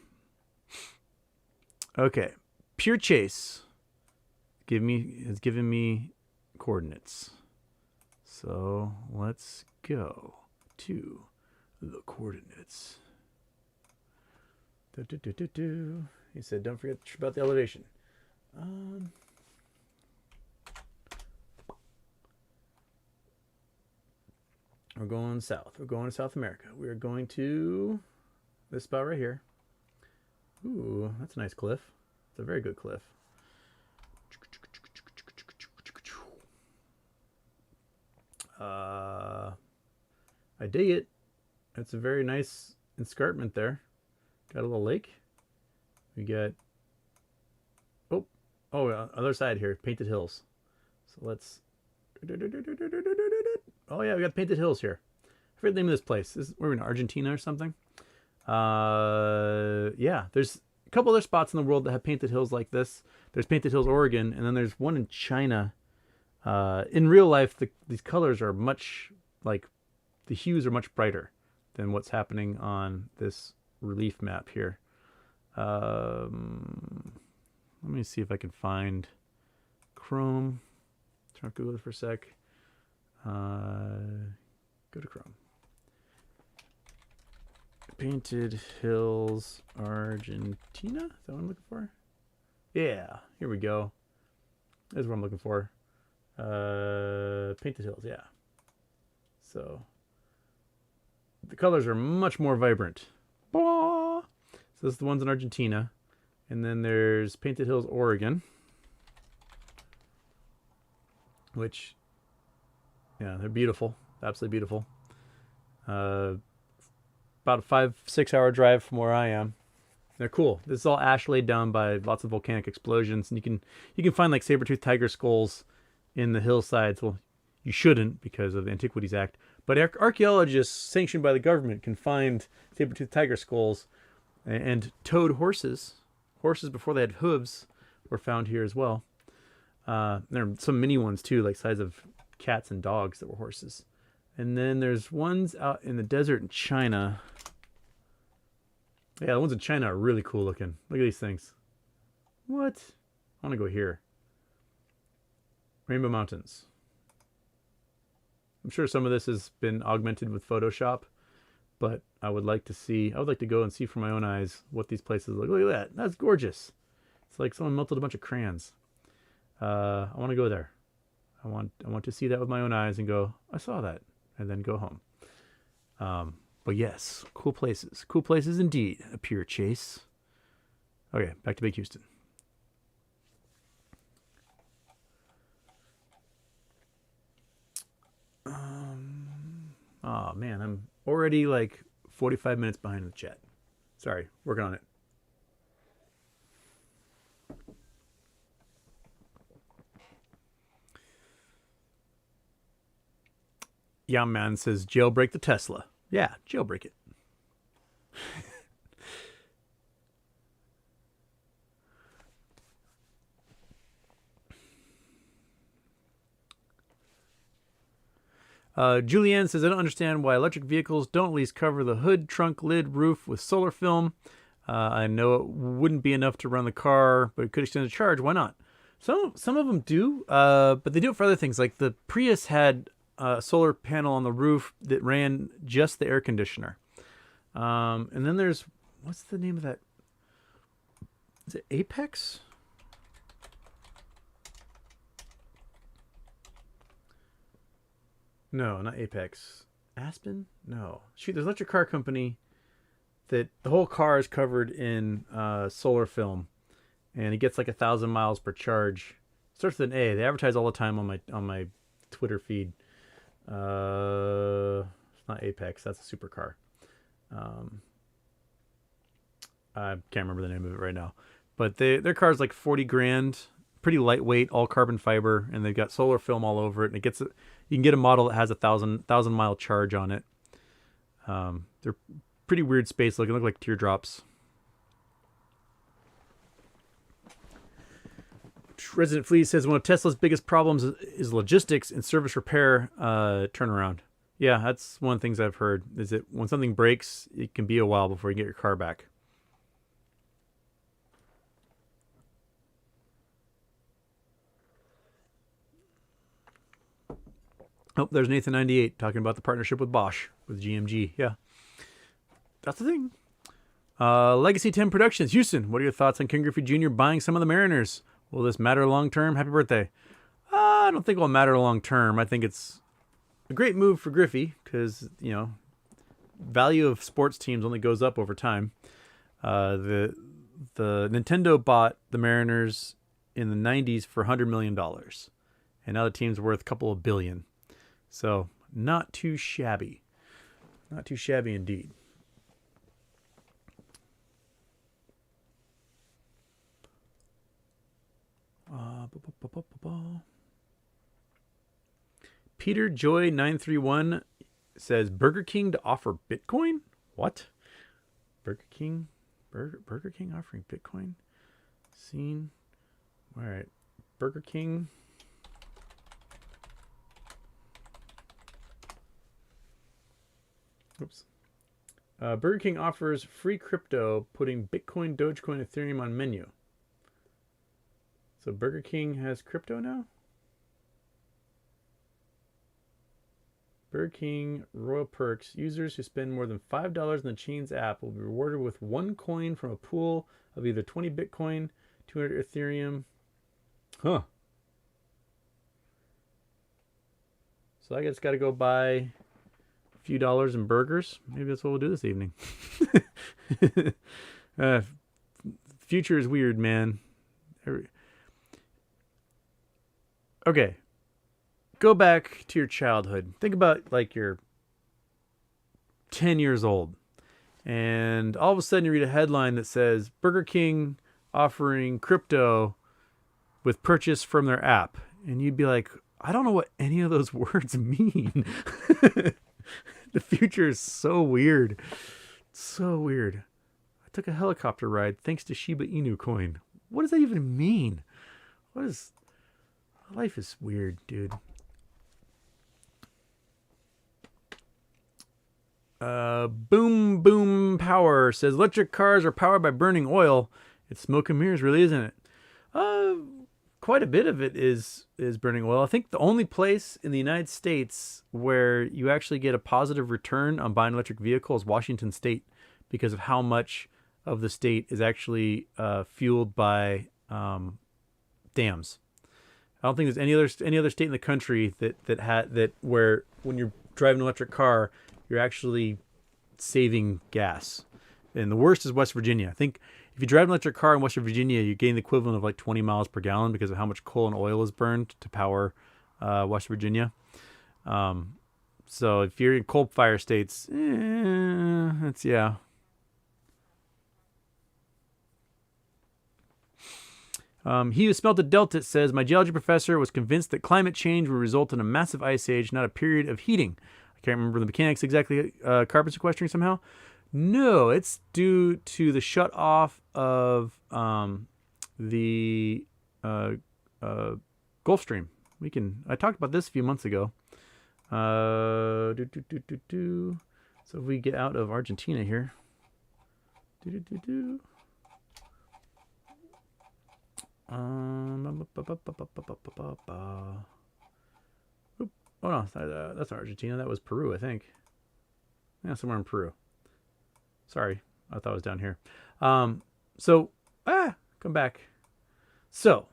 A: Okay. Pure Chase has given me coordinates. So let's go to the coordinates. He said, don't forget about the elevation. We're going south. We're going to South America. We're going to this spot right here. Ooh, that's a nice cliff. It's a very good cliff. I dig it. It's a very nice escarpment there. Got a little lake. We got other side here, Painted Hills. So let's oh yeah, we got Painted Hills here. I forget the name of this place. We're in Argentina or something. Yeah, there's a couple other spots in the world that have Painted Hills like this. There's Painted Hills, Oregon, and then there's one in China. In real life, these colors are much the hues are much brighter than what's happening on this relief map here. Let me see if I can find Chrome. Try to Google it for a sec. Go to Chrome. Painted Hills, Argentina? Is that what I'm looking for? Yeah, here we go. That's what I'm looking for. Painted Hills, yeah. So the colors are much more vibrant. So this is the ones in Argentina. And then there's Painted Hills, Oregon. Which, yeah, they're beautiful. Absolutely beautiful. About a 5-6 hour drive from where I am. They're cool. This is all ash laid down by lots of volcanic explosions. And you can find like saber-toothed tiger skulls in the hillsides. Well, you shouldn't because of the Antiquities Act. But archaeologists sanctioned by the government can find saber-toothed tiger skulls And toed horses. Horses before they had hooves were found here as well. There are some mini ones too, like size of cats and dogs that were horses. And then there's ones out in the desert in China. Yeah, the ones in China are really cool looking. Look at these things. What? I want to go here. Rainbow Mountains. I'm sure some of this has been augmented with Photoshop, but I would like to go and see for my own eyes what these places look. Look at that. That's gorgeous. It's like someone melted a bunch of crayons. I want to go there. I want to see that with my own eyes and go, I saw that, and then go home. But yes, cool places. Cool places indeed. A pure chase. Okay, back to Big Houston. Oh man, I'm already like 45 minutes behind in the chat. Sorry, working on it. Yeah, man says jailbreak the Tesla. Yeah, jailbreak it. Julianne says, I don't understand why electric vehicles don't at least cover the hood, trunk, lid, roof with solar film. I know it wouldn't be enough to run the car, but it could extend the charge. Why not? Some of them do, but they do it for other things. Like the Prius had a solar panel on the roof that ran just the air conditioner. And then there's, what's the name of that? Is it Apex? No, not Apex. Aspen? No. Shoot, there's an electric car company that the whole car is covered in solar film, and it gets like 1,000 miles per charge. It starts with an A. They advertise all the time on my Twitter feed. It's not Apex. That's a supercar. I can't remember the name of it right now, but their car's like 40 grand. Pretty lightweight, all carbon fiber, and they've got solar film all over it. And you can get a model that has 1,000 mile charge on it. They're pretty weird space looking, look like teardrops. Resident Flea says one of Tesla's biggest problems is logistics and service repair turnaround. Yeah, that's one of the things I've heard, is that when something breaks, it can be a while before you get your car back. Oh, there's Nathan98 talking about the partnership with Bosch, with GMG. Yeah, that's the thing. Legacy 10 Productions, Houston. What are your thoughts on Ken Griffey Jr. buying some of the Mariners? Will this matter long term? Happy birthday. I don't think it will matter long term. I think it's a great move for Griffey because, value of sports teams only goes up over time. The Nintendo bought the Mariners in the 90s for $100 million. And now the team's worth a couple of billion. So, not too shabby. Not too shabby indeed. Peter Joy 931 says Burger King to offer Bitcoin? What? Burger King offering Bitcoin? Scene. All right. Burger King. Oops. Burger King offers free crypto, putting Bitcoin, Dogecoin, Ethereum on menu. So Burger King has crypto now? Burger King Royal Perks. Users who spend more than $5 in the chain's app will be rewarded with 1 coin from a pool of either 20 Bitcoin, 200 Ethereum. Huh. So I guess got to go buy a few dollars in burgers. Maybe that's what we'll do this evening. Future is weird, man. Okay. Go back to your childhood. Think about like you're 10 years old. And all of a sudden you read a headline that says Burger King offering crypto with purchase from their app. And you'd be like, I don't know what any of those words mean. The future is so weird. So weird. took a helicopter ride thanks to Shiba Inu coin. What does that even mean? Life is weird, dude. Boom Boom Power says electric cars are powered by burning oil. It's smoke and mirrors, really, isn't it? Quite a bit of it is burning oil. I think the only place in the United States where you actually get a positive return on buying an electric vehicle is Washington State, because of how much of the state is actually fueled by dams. I don't think there's any other state in the country that where when you're driving an electric car, you're actually saving gas. And the worst is West Virginia. I think if you drive an electric car in West Virginia, you gain the equivalent of like 20 miles per gallon because of how much coal and oil is burned to power West Virginia. So if you're in coal fire states, it's, yeah. He who smelt a delta says, my geology professor was convinced that climate change would result in a massive ice age, not a period of heating. I can't remember the mechanics exactly. Carbon sequestering somehow? No, it's due to the shut off of the Gulf Stream. I talked about this a few months ago. So if we get out of Argentina here. Oh no, that's not Argentina. That was Peru, I think. Yeah, somewhere in Peru. Sorry, I thought it was down here. Come back. So,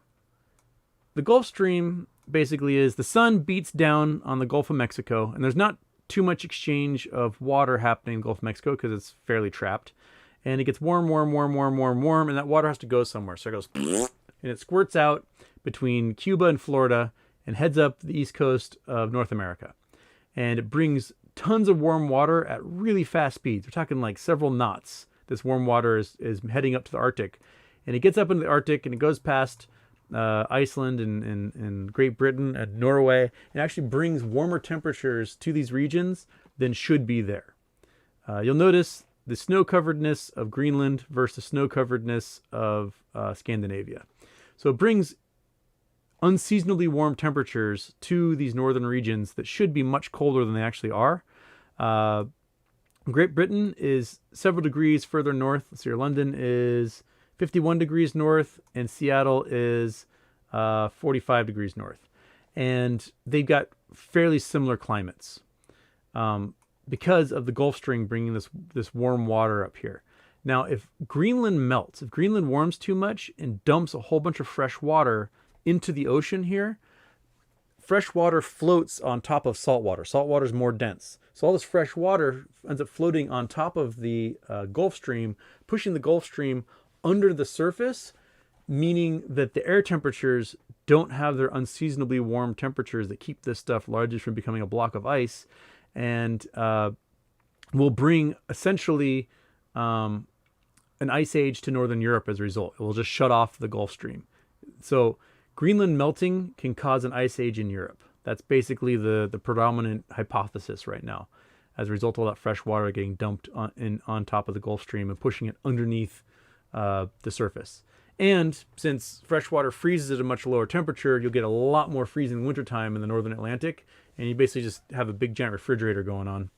A: the Gulf Stream basically is the sun beats down on the Gulf of Mexico, and there's not too much exchange of water happening in the Gulf of Mexico because it's fairly trapped. And it gets warm, and that water has to go somewhere. So it goes, and it squirts out between Cuba and Florida and heads up the east coast of North America. And it brings tons of warm water at really fast speeds. We're talking like several knots. This warm water is heading up to the Arctic. And it gets up into the Arctic and it goes past Iceland and Great Britain and Norway, and actually brings warmer temperatures to these regions than should be there. You'll notice the snow-coveredness of Greenland versus the snow-coveredness of Scandinavia. So it brings unseasonably warm temperatures to these northern regions that should be much colder than they actually are. Great Britain is several degrees further north. Let's see here, London is 51 degrees north, and Seattle is 45 degrees north. And they've got fairly similar climates because of the Gulf Stream bringing this warm water up here. Now, if Greenland melts, if Greenland warms too much and dumps a whole bunch of fresh water into the ocean here, fresh water floats on top of salt water. Salt water is more dense. So all this fresh water ends up floating on top of the Gulf Stream, pushing the Gulf Stream under the surface, meaning that the air temperatures don't have their unseasonably warm temperatures that keep this stuff largely from becoming a block of ice, and will bring essentially an ice age to northern Europe as a result. It will just shut off the Gulf Stream. So Greenland melting can cause an ice age in Europe. That's basically the predominant hypothesis right now, as a result of all that fresh water getting dumped on top of the Gulf Stream and pushing it underneath the surface. And since fresh water freezes at a much lower temperature, you'll get a lot more freezing in wintertime in the northern Atlantic, and you basically just have a big giant refrigerator going on.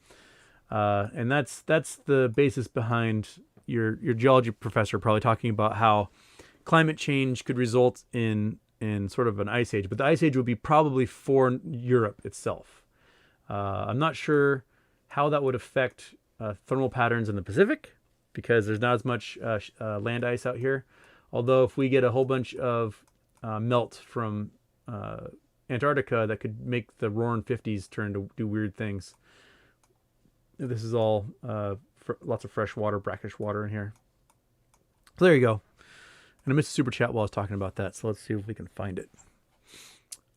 A: And that's the basis behind your geology professor probably talking about how climate change could result in sort of an ice age, but the ice age would be probably for Europe itself. I'm not sure how that would affect thermal patterns in the Pacific, because there's not as much land ice out here. Although if we get a whole bunch of melt from Antarctica, that could make the roaring 50s turn to do weird things. This is all lots of fresh water, brackish water in here. So there you go. And I missed a super chat while I was talking about that, so let's see if we can find it.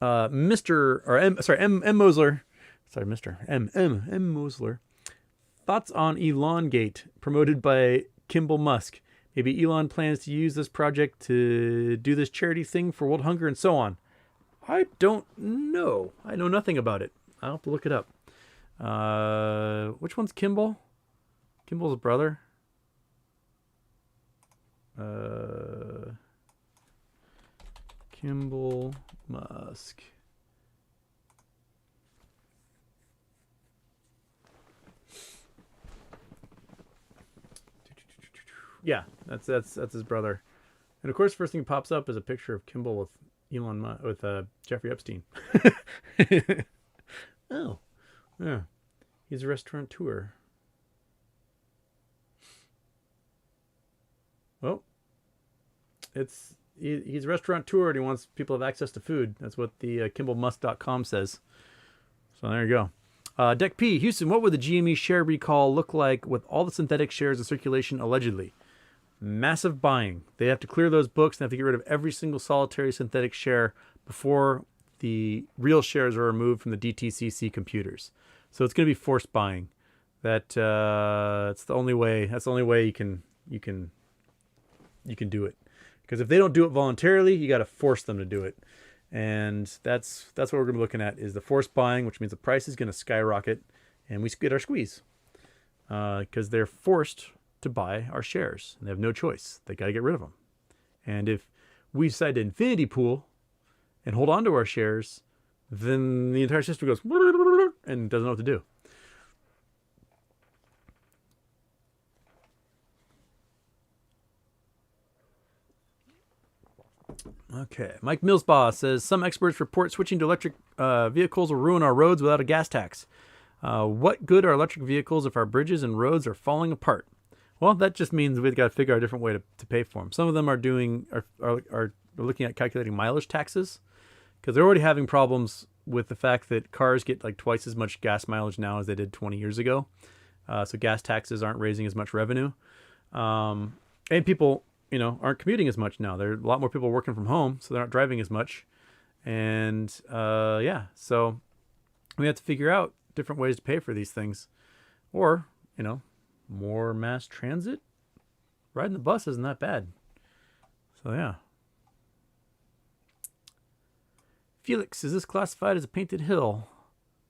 A: M. Mosler. Sorry, Mr. M. Mosler. Thoughts on Elongate, promoted by Kimball Musk. Maybe Elon plans to use this project to do this charity thing for world hunger and so on. I don't know. I know nothing about it. I'll have to look it up. Which one's Kimball? Kimball's brother? Kimball Musk. Yeah, that's his brother. And of course, first thing that pops up is a picture of Kimball with Jeffrey Epstein. Oh, yeah, he's a restaurateur. Well, he's a restaurateur and he wants people to have access to food. That's what the KimballMusk.com says. So there you go. Deck P, Houston, what would the GME share recall look like with all the synthetic shares in circulation allegedly? Massive buying. They have to clear those books and have to get rid of every single solitary synthetic share before the real shares are removed from the DTCC computers. So it's going to be forced buying. It's the only way. That's the only way you can do it. Because if they don't do it voluntarily, you got to force them to do it. And that's what we're going to be looking at is the forced buying, which means the price is going to skyrocket and we get our squeeze. Because they're forced to buy our shares and they have no choice. They got to get rid of them. And if we decide to infinity pool and hold on to our shares, then the entire system goes and doesn't know what to do. Okay. Mike Millsbaugh says, some experts report switching to electric vehicles will ruin our roads without a gas tax. What good are electric vehicles if our bridges and roads are falling apart? Well, that just means we've got to figure out a different way to pay for them. Some of them are looking at calculating mileage taxes because they're already having problems with the fact that cars get like twice as much gas mileage now as they did 20 years ago. So gas taxes aren't raising as much revenue. And people, aren't commuting as much now. There are a lot more people working from home, so they're not driving as much. And so we have to figure out different ways to pay for these things. Or, more mass transit. Riding the bus isn't that bad. So yeah. Felix, is this classified as a painted hill?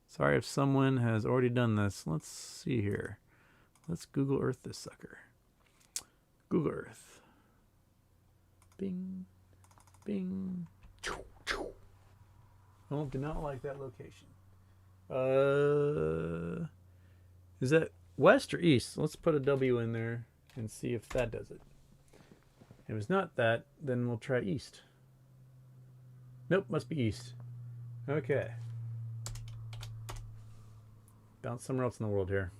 A: Sorry if someone has already done this. Let's see here. Let's Google Earth this sucker. Google Earth. Bing. Bing. Oh, do not like that location. Is that west or east? Let's put a W in there and see if that does it. If it's not that, then we'll try east. Nope, must be east. Okay. Bounce somewhere else in the world here.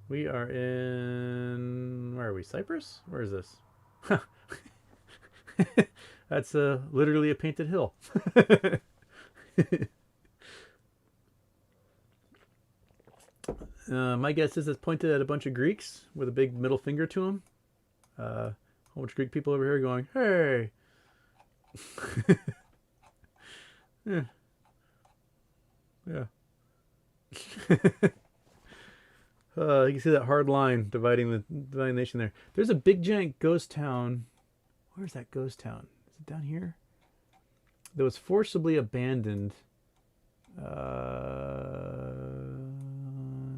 A: We are in... Where are we? Cyprus? Where is this? That's literally a painted hill. My guess is it's pointed at a bunch of Greeks with a big middle finger to them. A whole bunch of Greek people over here going, hey. Yeah. Yeah. You can see that hard line dividing the nation there. There's a big giant ghost town. Where's that ghost town? Is it down here? That was forcibly abandoned. I'm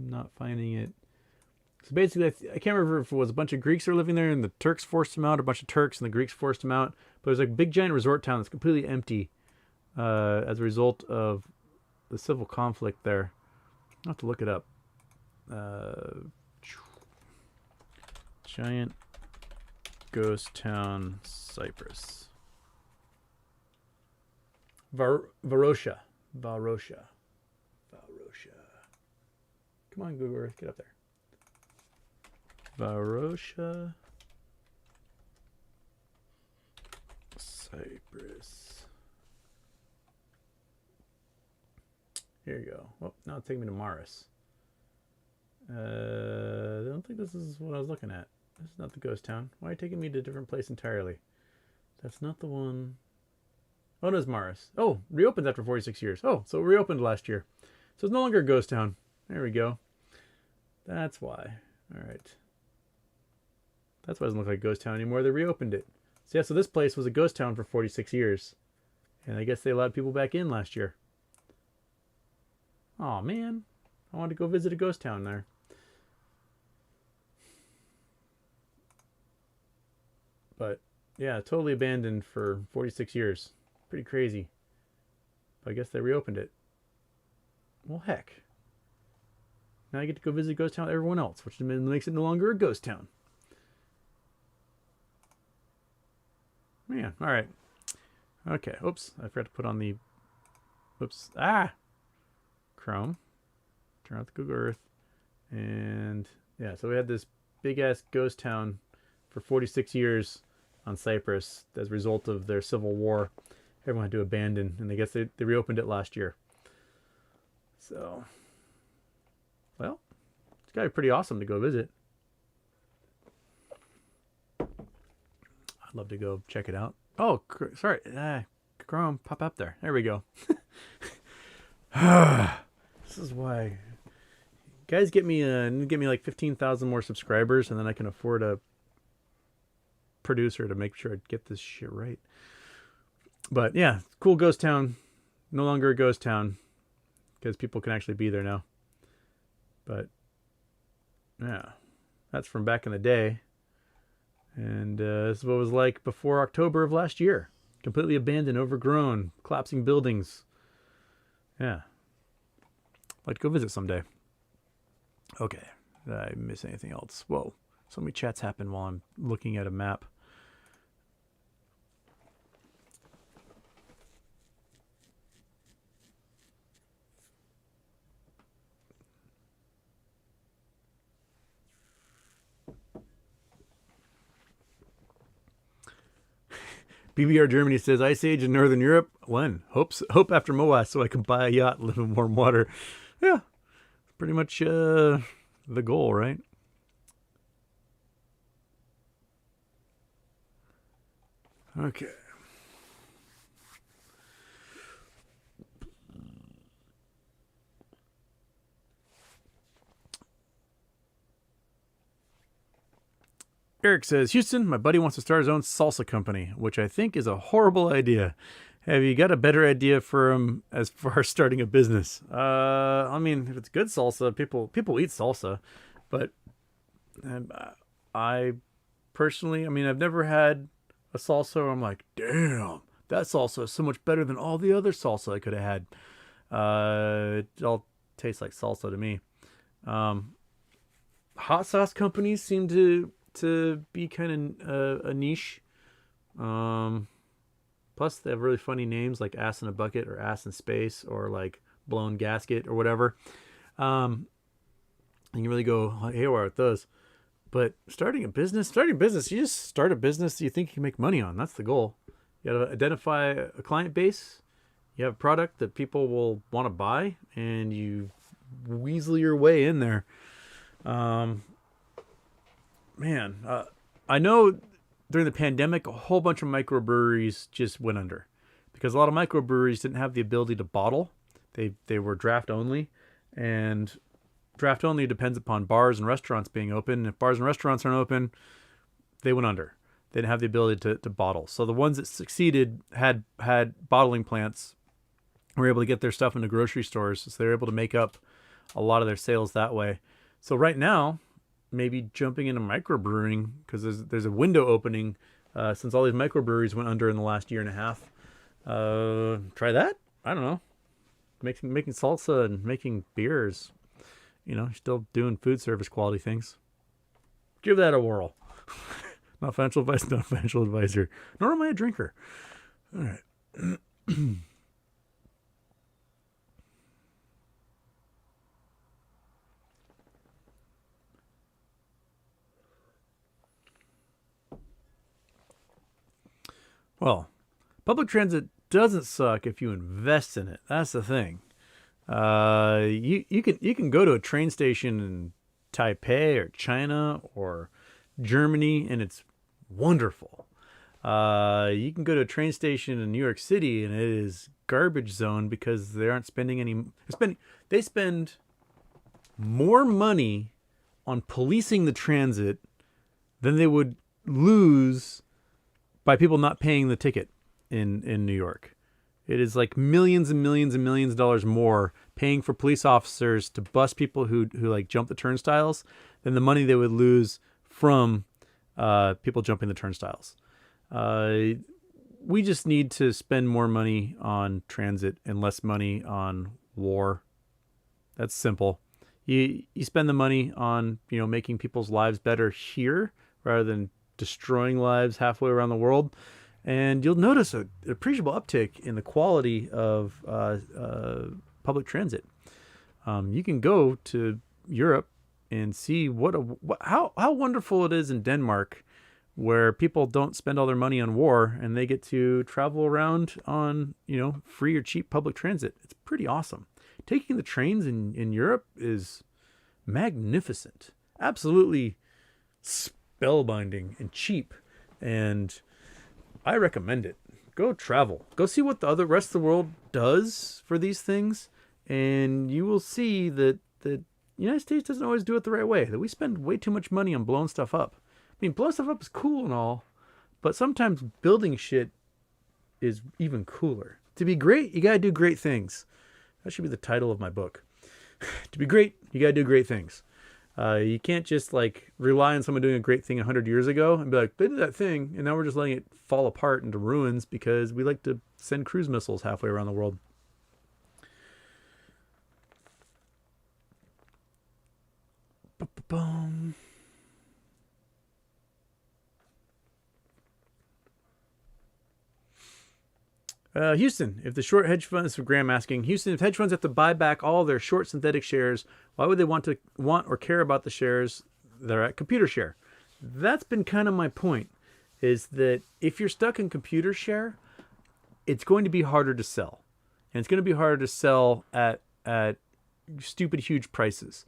A: not finding it. So basically, I can't remember if it was a bunch of Greeks that were living there and the Turks forced them out, or a bunch of Turks and the Greeks forced them out. But there's like a big giant resort town that's completely empty as a result of the civil conflict there. I'll have to look it up. Giant ghost town, Cyprus. Varosha. Come on, Google Earth, get up there. Varosha, Cyprus. Here you go. Well, now it's taking me to Maris. I don't think this is what I was looking at. This is not the ghost town. Why are you taking me to a different place entirely? That's not the one. Oh, no, it's Maris. Oh, reopened after 46 years. Oh, so it reopened last year. So it's no longer a ghost town. There we go. That's why. All right. That's why it doesn't look like a ghost town anymore. They reopened it. So yeah, so this place was a ghost town for 46 years. And I guess they allowed people back in last year. Oh man. I wanted to go visit a ghost town there. But yeah, totally abandoned for 46 years. Pretty crazy. But I guess they reopened it. Well, heck. Now I get to go visit Ghost Town with everyone else, which makes it no longer a ghost town. Man, all right. Okay, oops. I forgot to put on the... Oops. Chrome. Turn off the Google Earth. And yeah, so we had this big-ass ghost town for 46 years on Cyprus as a result of their civil war. Everyone had to abandon, and I guess they reopened it last year. So, well, it's got to be pretty awesome to go visit. I'd love to go check it out. Oh, sorry. Chrome, pop up there. There we go. This is why... Guys, get me like 15,000 more subscribers, and then I can afford a producer to make sure I get this shit right. But yeah, cool ghost town. No longer a ghost town because people can actually be there now. But yeah, that's from back in the day. And this is what it was like before October of last year. Completely abandoned, overgrown, collapsing buildings. Yeah. I'd like to go visit someday. Okay. Did I miss anything else? Whoa. So many chats happen while I'm looking at a map. BBR Germany says, Ice Age in Northern Europe? When? Hope after Moas so I can buy a yacht and live in warm water. Yeah. Pretty much the goal, right? Okay. Eric says, Houston, my buddy wants to start his own salsa company, which I think is a horrible idea. Have you got a better idea for him as far as starting a business? I mean, if it's good salsa, people eat salsa, but I personally, I mean, I've never had a salsa where I'm like, damn, that salsa is so much better than all the other salsa I could have had. It all tastes like salsa to me. Hot sauce companies seem to be kind of a niche. Plus, they have really funny names like Ass in a Bucket or Ass in Space or like Blown Gasket or whatever. You can really go haywire with those. But starting a business, you just start a business that you think you can make money on. That's the goal. You got to identify a client base. You have a product that people will want to buy, and you weasel your way in there. I know during the pandemic, a whole bunch of microbreweries just went under because a lot of microbreweries didn't have the ability to bottle. They were draft only, and draft only depends upon bars and restaurants being open. If bars and restaurants aren't open, they went under. They didn't have the ability to bottle. So the ones that succeeded had bottling plants, were able to get their stuff into grocery stores. So they were able to make up a lot of their sales that way. So right now, maybe jumping into microbrewing, because there's a window opening since all these microbreweries went under in the last year and a half. Try that? I don't know. Making salsa and making beers. Still doing food service quality things. Give that a whirl. Not financial advice, not financial advisor. Nor am I a drinker. All right. Well, public transit doesn't suck if you invest in it. That's the thing. You can go to a train station in Taipei or China or Germany, and it's wonderful. You can go to a train station in New York City, and it is garbage zone because they aren't spending any. They spend more money on policing the transit than they would lose by people not paying the ticket in New York. It is like millions and millions and millions of dollars more paying for police officers to bust people who like jump the turnstiles than the money they would lose from people jumping the turnstiles. We just need to spend more money on transit and less money on war. That's simple. You spend the money on making people's lives better here rather than destroying lives halfway around the world, and you'll notice an appreciable uptick in the quality of public transit. You can go to Europe and see how wonderful it is in Denmark, where people don't spend all their money on war and they get to travel around on free or cheap public transit. It's pretty awesome. Taking the trains in Europe is magnificent, absolutely spellbinding and cheap, and I recommend it. Go travel. Go see what the rest of the world does for these things, and you will see that the United States doesn't always do it the right way, that we spend way too much money on blowing stuff up. I mean, blowing stuff up is cool and all, but sometimes building shit is even cooler. To be great, you gotta do great things. That should be the title of my book. To be great, you gotta do great things. You can't just rely on someone doing a great thing 100 years ago and be like, they did that thing, and now we're just letting it fall apart into ruins because we like to send cruise missiles halfway around the world. Ba-ba-boom. Houston, if the short hedge funds, for Graham asking, Houston, if hedge funds have to buy back all their short synthetic shares, why would they want or care about the shares that are at ComputerShare? That's been kind of my point, is that if you're stuck in ComputerShare, it's going to be harder to sell. And it's going to be harder to sell at stupid huge prices.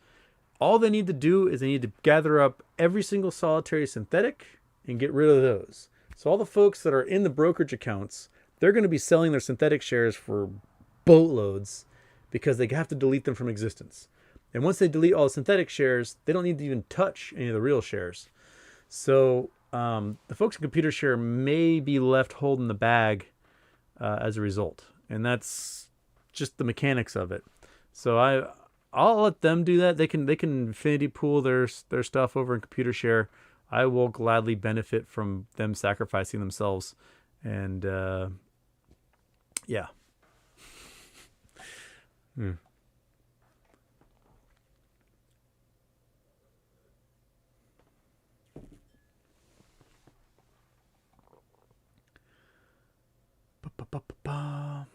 A: All they need to do is they need to gather up every single solitary synthetic and get rid of those. So all the folks that are in the brokerage accounts, they're going to be selling their synthetic shares for boatloads because they have to delete them from existence. And once they delete all the synthetic shares, they don't need to even touch any of the real shares. So the folks in ComputerShare may be left holding the bag as a result. And that's just the mechanics of it. So I'll let them do that. They can infinity pool their stuff over in ComputerShare. I will gladly benefit from them sacrificing themselves. And yeah. Ba-ba-ba-ba.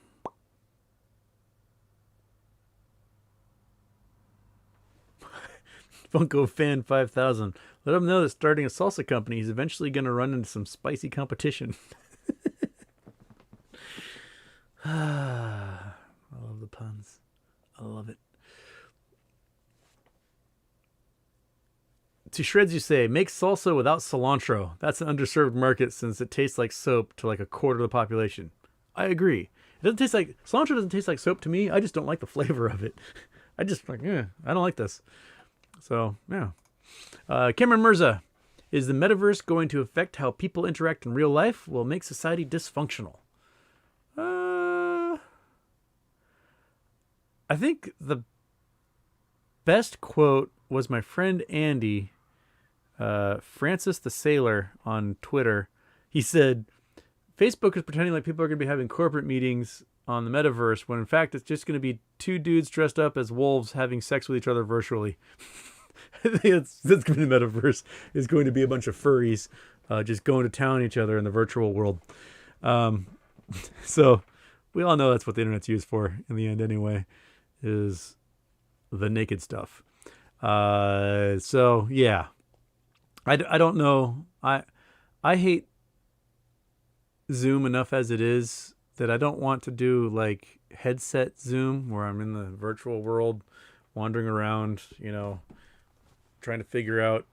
A: Funko Fan 5000. Let him know that starting a salsa company, he's eventually going to run into some spicy competition. I love the puns. I love it. To shreds you say, make salsa without cilantro. That's an underserved market since it tastes like soap to like a quarter of the population. I agree. It doesn't taste like cilantro doesn't taste like soap to me. I just don't like the flavor of it. I just I don't like this. So yeah. Cameron Mirza, is the metaverse going to affect how people interact in real life? Will it make society dysfunctional? I think the best quote was my friend Andy, Francis the Sailor on Twitter. He said, Facebook is pretending like people are going to be having corporate meetings on the metaverse when in fact it's just going to be two dudes dressed up as wolves having sex with each other virtually. I think that's going to be the metaverse. Is going to be a bunch of furries just going to town on each other in the virtual world. So we all know that's what the internet's used for in the end anyway, is the naked stuff. So yeah, I don't know. I hate Zoom enough as it is that I don't want to do like headset Zoom where I'm in the virtual world wandering around, trying to figure out,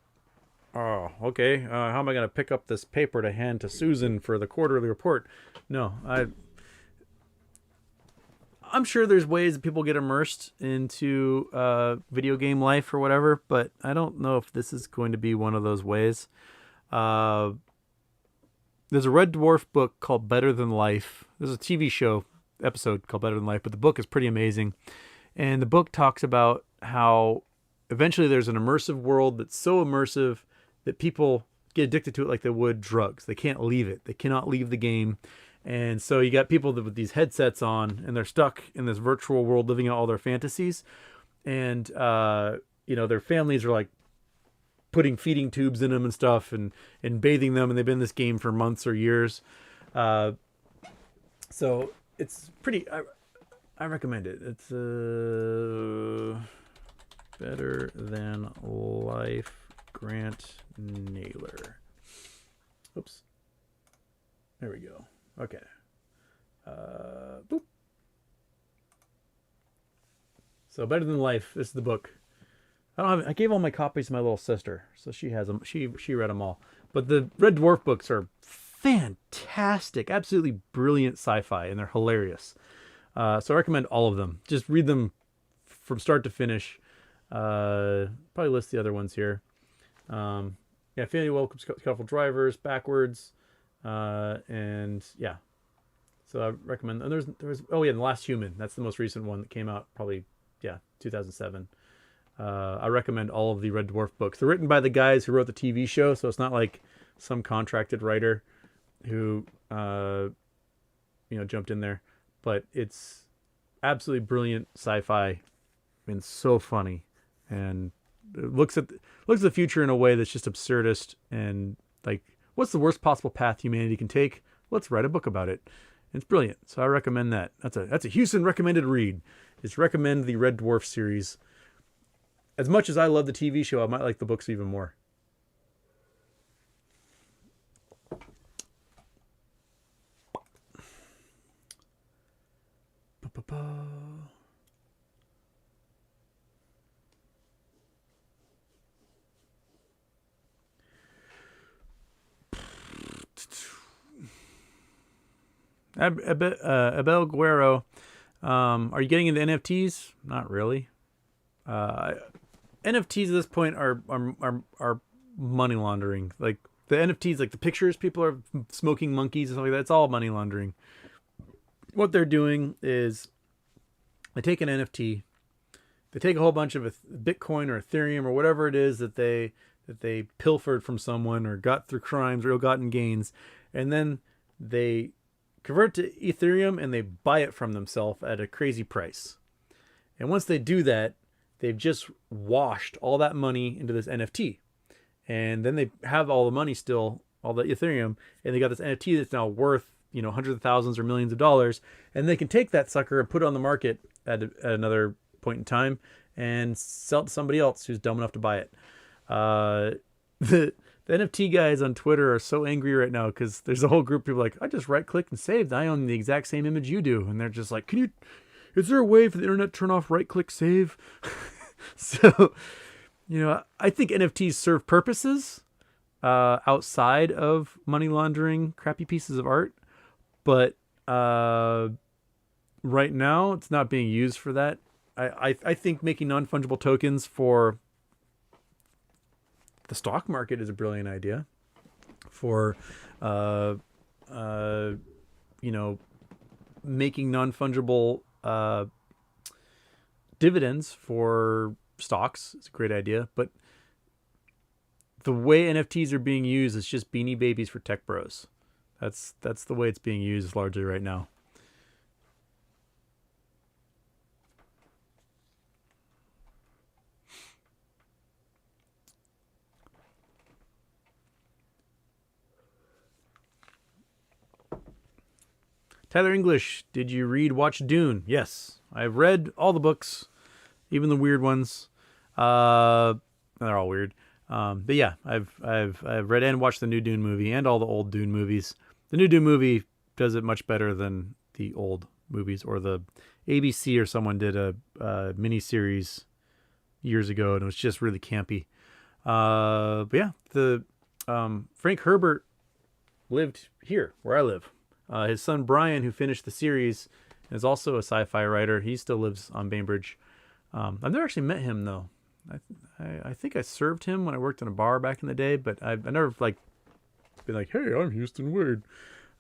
A: how am I going to pick up this paper to hand to Susan for the quarterly report? No, I'm sure there's ways that people get immersed into video game life or whatever, but I don't know if this is going to be one of those ways. There's a Red Dwarf book called Better Than Life. There's a TV show episode called Better Than Life, but the book is pretty amazing. And the book talks about how eventually there's an immersive world that's so immersive that people get addicted to it like they would drugs. They can't leave it. They cannot leave the game. And so you got people with these headsets on, and they're stuck in this virtual world living out all their fantasies. And, their families are like putting feeding tubes in them and stuff and bathing them. And they've been in this game for months or years. So it's pretty, I recommend it. It's Better Than Life, Grant Naylor. Oops. There we go. Okay. Boop. So Better Than Life. This is the book. I gave all my copies to my little sister, so she has them. She read them all. But the Red Dwarf books are fantastic, absolutely brilliant sci-fi, and they're hilarious. So I recommend all of them. Just read them from start to finish. Probably list the other ones here. Family Welcomes Colorful Drivers, Backwards, and yeah. So I recommend. And there's The Last Human. That's the most recent one that came out, probably 2007. I recommend all of the Red Dwarf books. They're written by the guys who wrote the TV show, so it's not like some contracted writer who jumped in there. But it's absolutely brilliant sci-fi and so funny, and it looks at the future in a way that's just absurdist and like, what's the worst possible path humanity can take? Let's write a book about it. It's brilliant. So I recommend that. That's a Houston recommended read. Is recommend the Red Dwarf series. As much as I love the TV show, I might like the books even more. Abel Guerrero, are you getting into NFTs? Not really. NFTs at this point are money laundering. Like the NFTs, like the pictures, people are smoking monkeys and stuff like that. It's all money laundering. What they're doing is they take an NFT, they take a whole bunch of Bitcoin or Ethereum or whatever it is that they pilfered from someone or got through crimes or ill-gotten gains, and then they convert to Ethereum and they buy it from themselves at a crazy price. And once they do that, they've just washed all that money into this NFT. And then they have all the money still, all the Ethereum, and they got this NFT that's now worth, hundreds of thousands or millions of dollars. And they can take that sucker and put it on the market at another point in time and sell it to somebody else who's dumb enough to buy it. The NFT guys on Twitter are so angry right now because there's a whole group of people like, I just right click and saved. I own the exact same image you do. And they're just like, is there a way for the internet to turn off right click save? So, I think NFTs serve purposes outside of money laundering crappy pieces of art. But right now it's not being used for that. I think making non-fungible tokens for the stock market is a brilliant idea for, making non-fungible dividends for stocks. It's a great idea. But the way NFTs are being used is just Beanie Babies for tech bros. That's the way it's being used largely right now. Tyler English, did you watch Dune? Yes, I've read all the books, even the weird ones. They're all weird. But yeah, I've read and watched the new Dune movie and all the old Dune movies. The new Dune movie does it much better than the old movies, or the ABC or someone did a mini series years ago, and it was just really campy. But yeah, Frank Herbert lived here where I live. His son Brian, who finished the series, is also a sci-fi writer. He still lives on Bainbridge. I've never actually met him though. I think I served him when I worked in a bar back in the day, but I never been like, hey, I'm Houston Wade.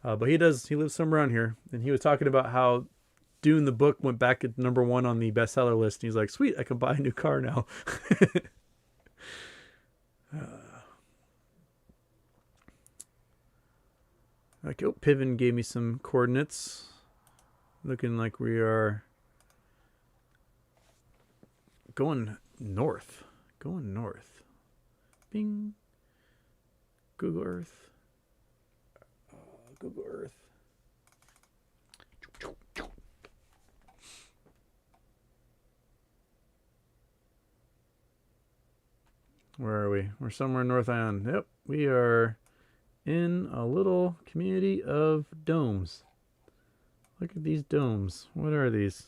A: But he lives somewhere around here, and he was talking about how Dune the book went back at #1 on the bestseller list. And he's like, sweet, I can buy a new car now. Like, oh, Piven gave me some coordinates. Looking like we are going north. Going north. Bing. Google Earth. Google Earth. Where are we? We're somewhere in North Island. Yep, we are in a little community of domes. Look at these domes. What are these?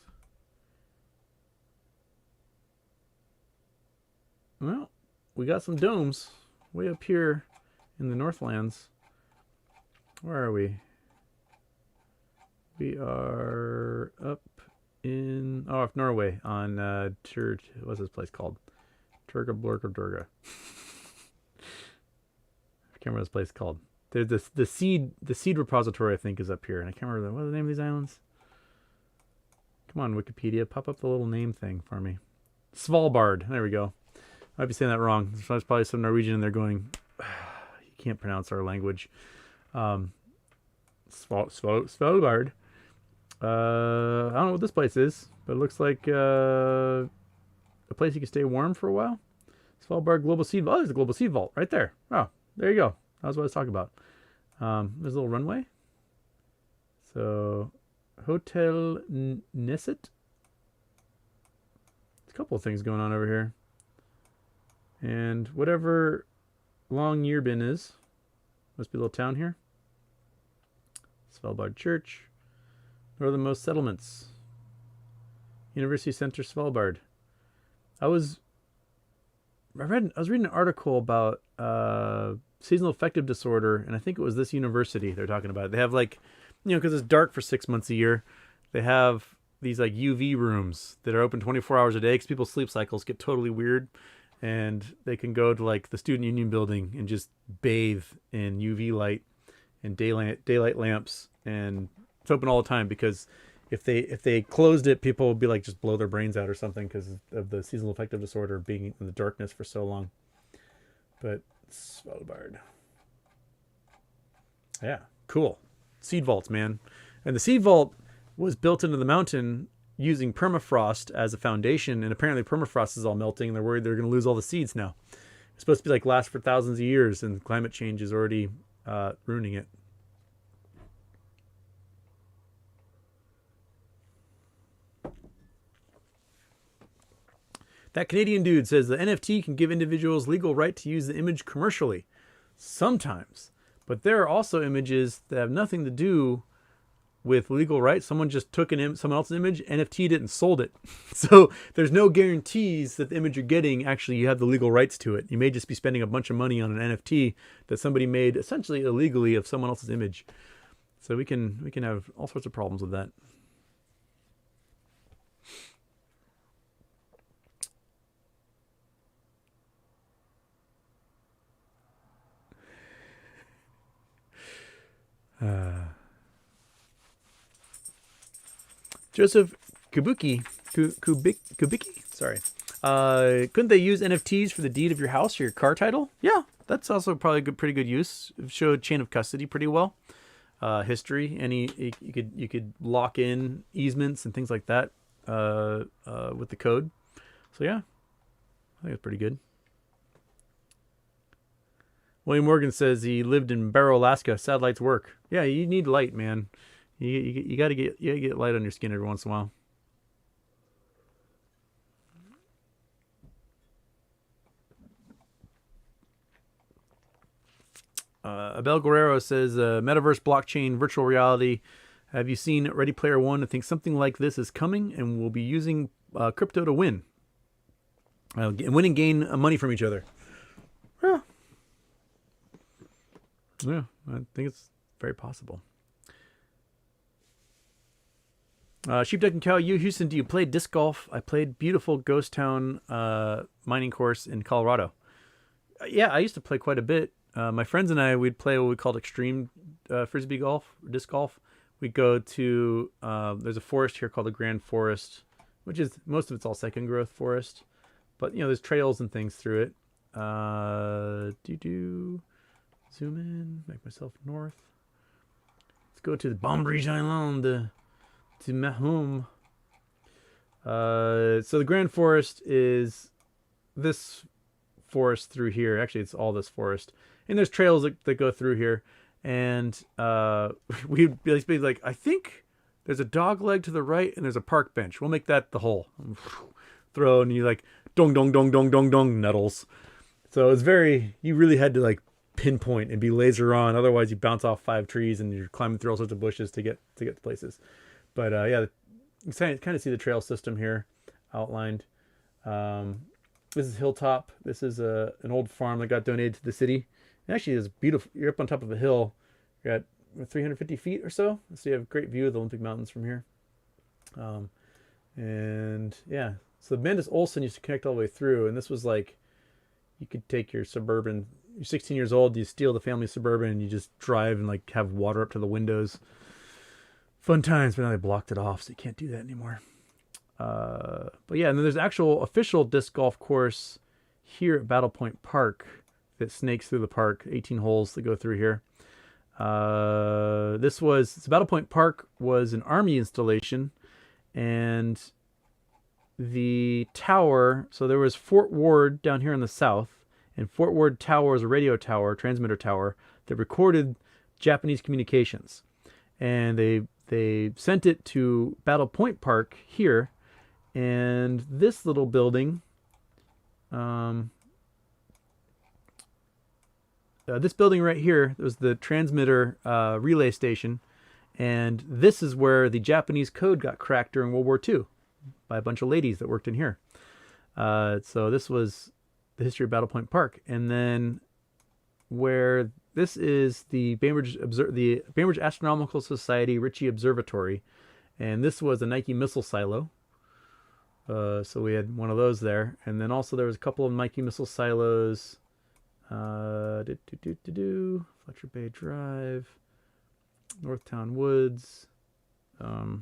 A: Well, we got some domes way up here in the Northlands. Where are we? We are up in off Norway on what's this place called? Turga Blurga Durga. I can't remember what this place is called. There's the seed repository, I think, is up here, and I can't remember what's the name of these islands. Come on, Wikipedia, pop up the little name thing for me. Svalbard. There we go. I might be saying that wrong. There's probably some Norwegian in there going, you can't pronounce our language. Svalbard. I don't know what this place is, but it looks like a place you can stay warm for a while. Svalbard Global Seed Vault. Oh, there's a Global Seed Vault right there. Oh, there you go. That was what I was talking about. There's a little runway. So, Hotel Nesset. There's a couple of things going on over here. And whatever Long Yearbin is, must be a little town here. Svalbard Church. Northernmost settlements. University Center Svalbard. I was reading an article about seasonal affective disorder, and I think it was this university they're talking about. They have because it's dark for 6 months a year, they have these like UV rooms that are open 24 hours a day because people's sleep cycles get totally weird, and they can go to like the Student Union building and just bathe in UV light and daylight lamps, and it's open all the time because if they closed it, people would be like just blow their brains out or something because of the seasonal affective disorder being in the darkness for so long. But Svalbard, yeah, cool. Seed vaults, man. And the seed vault was built into the mountain using permafrost as a foundation, and apparently permafrost is all melting, and they're worried they're going to lose all the seeds now. It's supposed to be like last for thousands of years, and climate change is already ruining it. That Canadian dude says the NFT can give individuals legal right to use the image commercially. Sometimes. But there are also images that have nothing to do with legal rights. Someone just took someone else's image, NFT'd it, and sold it. So there's no guarantees that the image you're getting, actually you have the legal rights to it. You may just be spending a bunch of money on an NFT that somebody made essentially illegally of someone else's image. So we can have all sorts of problems with that. Joseph Kubicki, sorry. Couldn't they use NFTs for the deed of your house or your car title? Yeah, that's also probably pretty good use. It showed chain of custody pretty well. History, you could lock in easements and things like that with the code. So yeah, I think it's pretty good. William Morgan says he lived in Barrow, Alaska. Satellites work. Yeah, you need light, man. You gotta get light on your skin every once in a while. Abel Guerrero says, metaverse, blockchain, virtual reality. Have you seen Ready Player One? I think something like this is coming, and we'll be using crypto to win. And win and gain money from each other. Yeah, I think it's very possible. Sheepdog and Cow, Houston, do you play disc golf? I played beautiful Ghost Town mining course in Colorado. Yeah, I used to play quite a bit. My friends and I, we'd play what we called extreme frisbee golf, disc golf. We'd go to, there's a forest here called the Grand Forest, which is, most of it's all second growth forest. But, there's trails and things through it. Zoom in, make myself north. Let's go to the Bambridge Island, to my home. So the Grand Forest is this forest through here. Actually, it's all this forest. And there's trails that go through here. And we'd be like, I think there's a dog leg to the right and there's a park bench. We'll make that the hole. Throw, and you like, dong, dong, dong, dong, dong, dong, nettles. So it's you really had to like pinpoint and be laser on. Otherwise, you bounce off 5 trees and you're climbing through all sorts of bushes to get to places. But yeah, you kind of see the trail system here outlined. This is Hilltop. This is an old farm that got donated to the city. And actually, it's beautiful. You're up on top of a hill. You're at 350 feet or so. So you have a great view of the Olympic Mountains from here. And yeah, so the Bandis Olsen used to connect all the way through. And this was like, you could take your Suburban. You're 16 years old. You steal the family Suburban and you just drive and like have water up to the windows. Fun times, but now they blocked it off, so you can't do that anymore. But yeah, and then there's actual official disc golf course here at Battle Point Park that snakes through the park. 18 holes that go through here. Battle Point Park was an Army installation, and the tower. So there was Fort Ward down here in the south, and Fort Ward Tower is a radio tower, transmitter tower that recorded Japanese communications, and they sent it to Battle Point Park here, and this little building, this building right here was the transmitter relay station, and this is where the Japanese code got cracked during World War II by a bunch of ladies that worked in here. So this was the history of Battle Point Park, and then where this is the Bainbridge Astronomical Society Ritchie Observatory, and this was a Nike missile silo. So we had one of those there, and then also there was a couple of Nike missile silos. Fletcher Bay Drive, Northtown Woods. All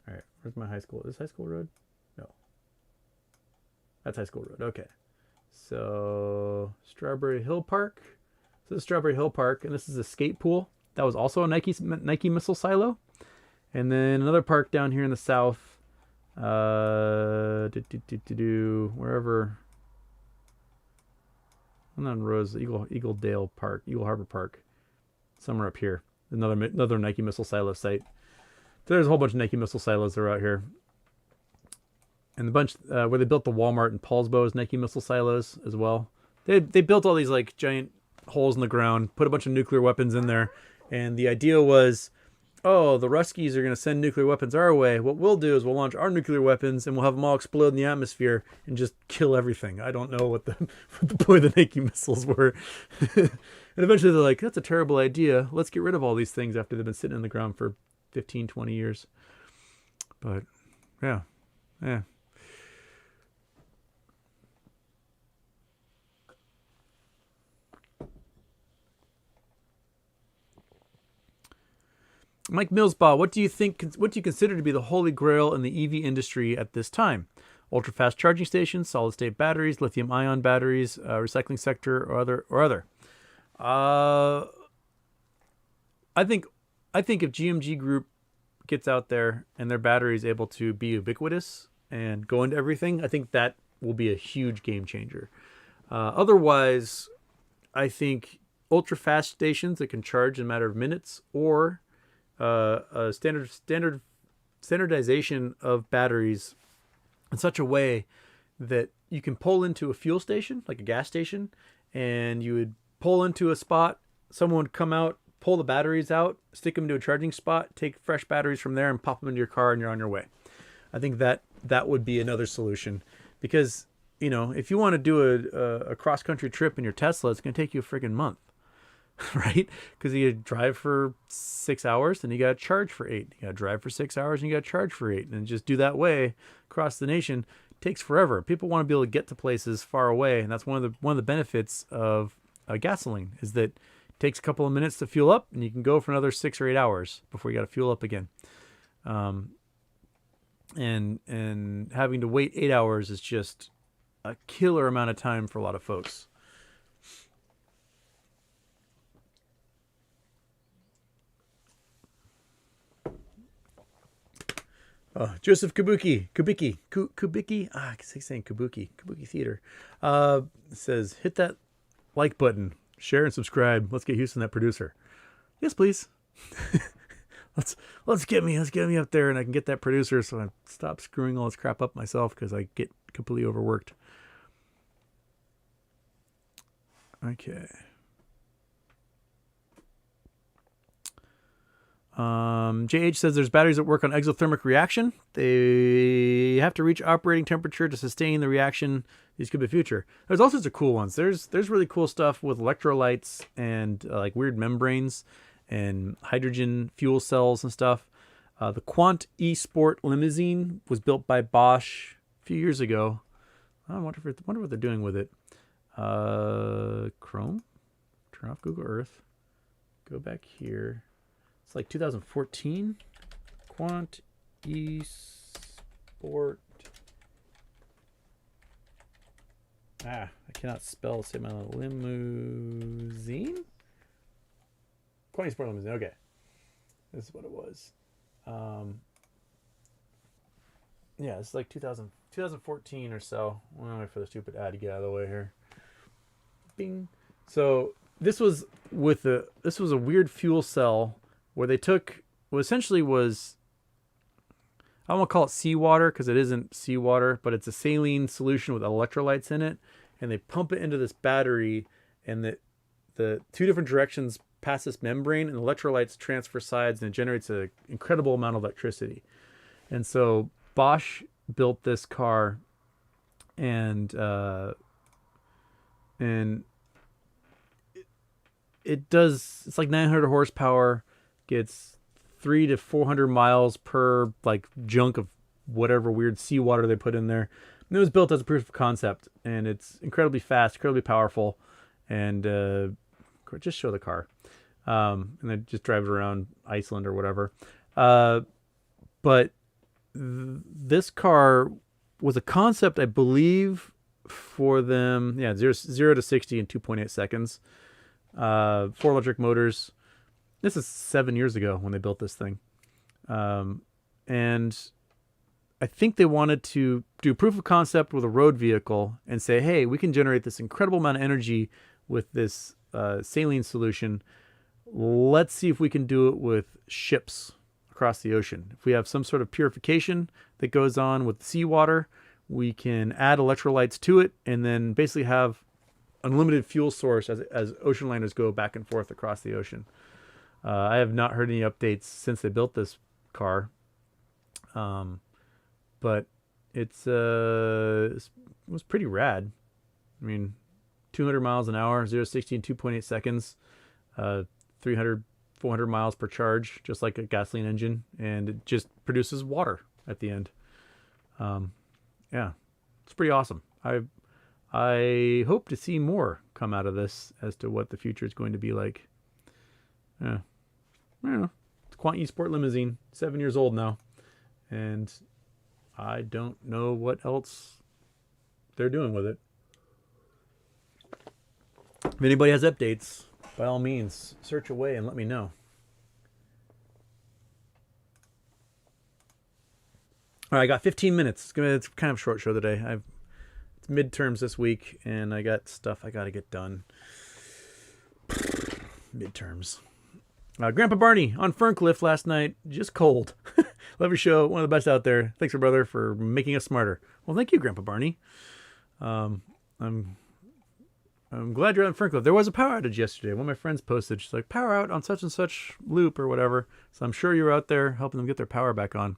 A: right, where's my high school? Is this High School Road? No, that's High School Road. Okay, so Strawberry Hill Park. So this is Strawberry Hill Park, and this is a skate pool. That was also a Nike missile silo. And then another park down here in the south. Wherever. I'm not in Rose, Eagle Dale Park, Eagle Harbor Park. Somewhere up here. Another Nike missile silo site. So there's a whole bunch of Nike missile silos that are out here. And the bunch where they built the Walmart in Paulsbo is Nike missile silos as well. They built all these like giant holes in the ground, put a bunch of nuclear weapons in there, and the idea was, oh, the Ruskies are going to send nuclear weapons our way. What we'll do is we'll launch our nuclear weapons and we'll have them all explode in the atmosphere and just kill everything. I don't know what the point of the Nike missiles were. And eventually they're like, that's a terrible idea. Let's get rid of all these things after they've been sitting in the ground for 15, 20 years. But yeah. Mike Millsbaugh, what do you consider to be the holy grail in the EV industry at this time? Ultra-fast charging stations, solid-state batteries, lithium-ion batteries, recycling sector, or other. I think if GMG Group gets out there and their battery is able to be ubiquitous and go into everything, I think that will be a huge game changer. Otherwise, I think ultra-fast stations that can charge in a matter of minutes, or a standardization of batteries in such a way that you can pull into a fuel station, like a gas station, and you would pull into a spot, someone would come out, pull the batteries out, stick them into a charging spot, take fresh batteries from there and pop them into your car, and you're on your way. I think that would be another solution, because, if you want to do a cross-country trip in your Tesla, it's going to take you a friggin' month. Right? Because you drive for 6 hours, then you got to charge for 8. You got to drive for 6 hours, and you got to charge for 8. And just do that way across the nation. It takes forever. People want to be able to get to places far away, and that's one of the benefits of gasoline, is that it takes a couple of minutes to fuel up, and you can go for another 6 or 8 hours before you got to fuel up again. And having to wait 8 hours is just a killer amount of time for a lot of folks. Joseph Kubicki. I keep saying Kabuki Theater. Says, hit that like button, share and subscribe. Let's get Houston that producer. Yes, please. let's get me up there, and I can get that producer, so I stop screwing all this crap up myself because I get completely overworked. Okay. JH says there's batteries that work on exothermic reaction. They have to reach operating temperature to sustain the reaction. These could be future. There's all sorts of cool ones. There's really cool stuff with electrolytes and like weird membranes and hydrogen fuel cells and stuff. The Quant E-Sport limousine was built by Bosch a few years ago. I wonder what they're doing with it. Chrome? Turn off Google Earth. Go back here. It's like 2014. Quant E-Sport. I cannot spell limousine. Quant E-Sport limousine. Okay, this is what it was. Yeah, it's like 2014 or so. Well, wait for the stupid ad to get out of the way here. Bing. So this was a weird fuel cell where they took what essentially was, I don't want to call it seawater because it isn't seawater, but it's a saline solution with electrolytes in it, and they pump it into this battery, and the two different directions pass this membrane, and electrolytes transfer sides, and it generates an incredible amount of electricity. And so Bosch built this car, and it's like 900 horsepower, gets 300 to 400 miles per like junk of whatever weird seawater they put in there. And it was built as a proof of concept, and it's incredibly fast, incredibly powerful, and just show the car, and then just drive it around Iceland or whatever. But this car was a concept, I believe, for them. Yeah, 0 to 60 in 2.8 seconds. 4 electric motors. This is 7 years ago when they built this thing. And I think they wanted to do proof of concept with a road vehicle and say, hey, we can generate this incredible amount of energy with this saline solution. Let's see if we can do it with ships across the ocean. If we have some sort of purification that goes on with seawater, we can add electrolytes to it and then basically have unlimited fuel source as ocean liners go back and forth across the ocean. I have not heard any updates since they built this car, but it was pretty rad. I mean, 200 miles an hour, 0 to 60 in 2.8 seconds, 300, 400 miles per charge, just like a gasoline engine, and it just produces water at the end. Yeah, it's pretty awesome. I hope to see more come out of this as to what the future is going to be like. Yeah. I don't know. It's Quant E-Sport limousine, 7 years old now. And I don't know what else they're doing with it. If anybody has updates, by all means, search away and let me know. All right, I got 15 minutes. It's kind of a short show today. It's midterms this week, and I got stuff I got to get done. Midterms. Grandpa Barney on Ferncliff last night, just cold. Love your show, one of the best out there. Thanks, brother, for making us smarter. Well, thank you, Grandpa Barney. I'm glad you're on Ferncliff. There was a power outage yesterday. One of my friends posted, she's like, power out on such and such loop or whatever. So I'm sure you're out there helping them get their power back on.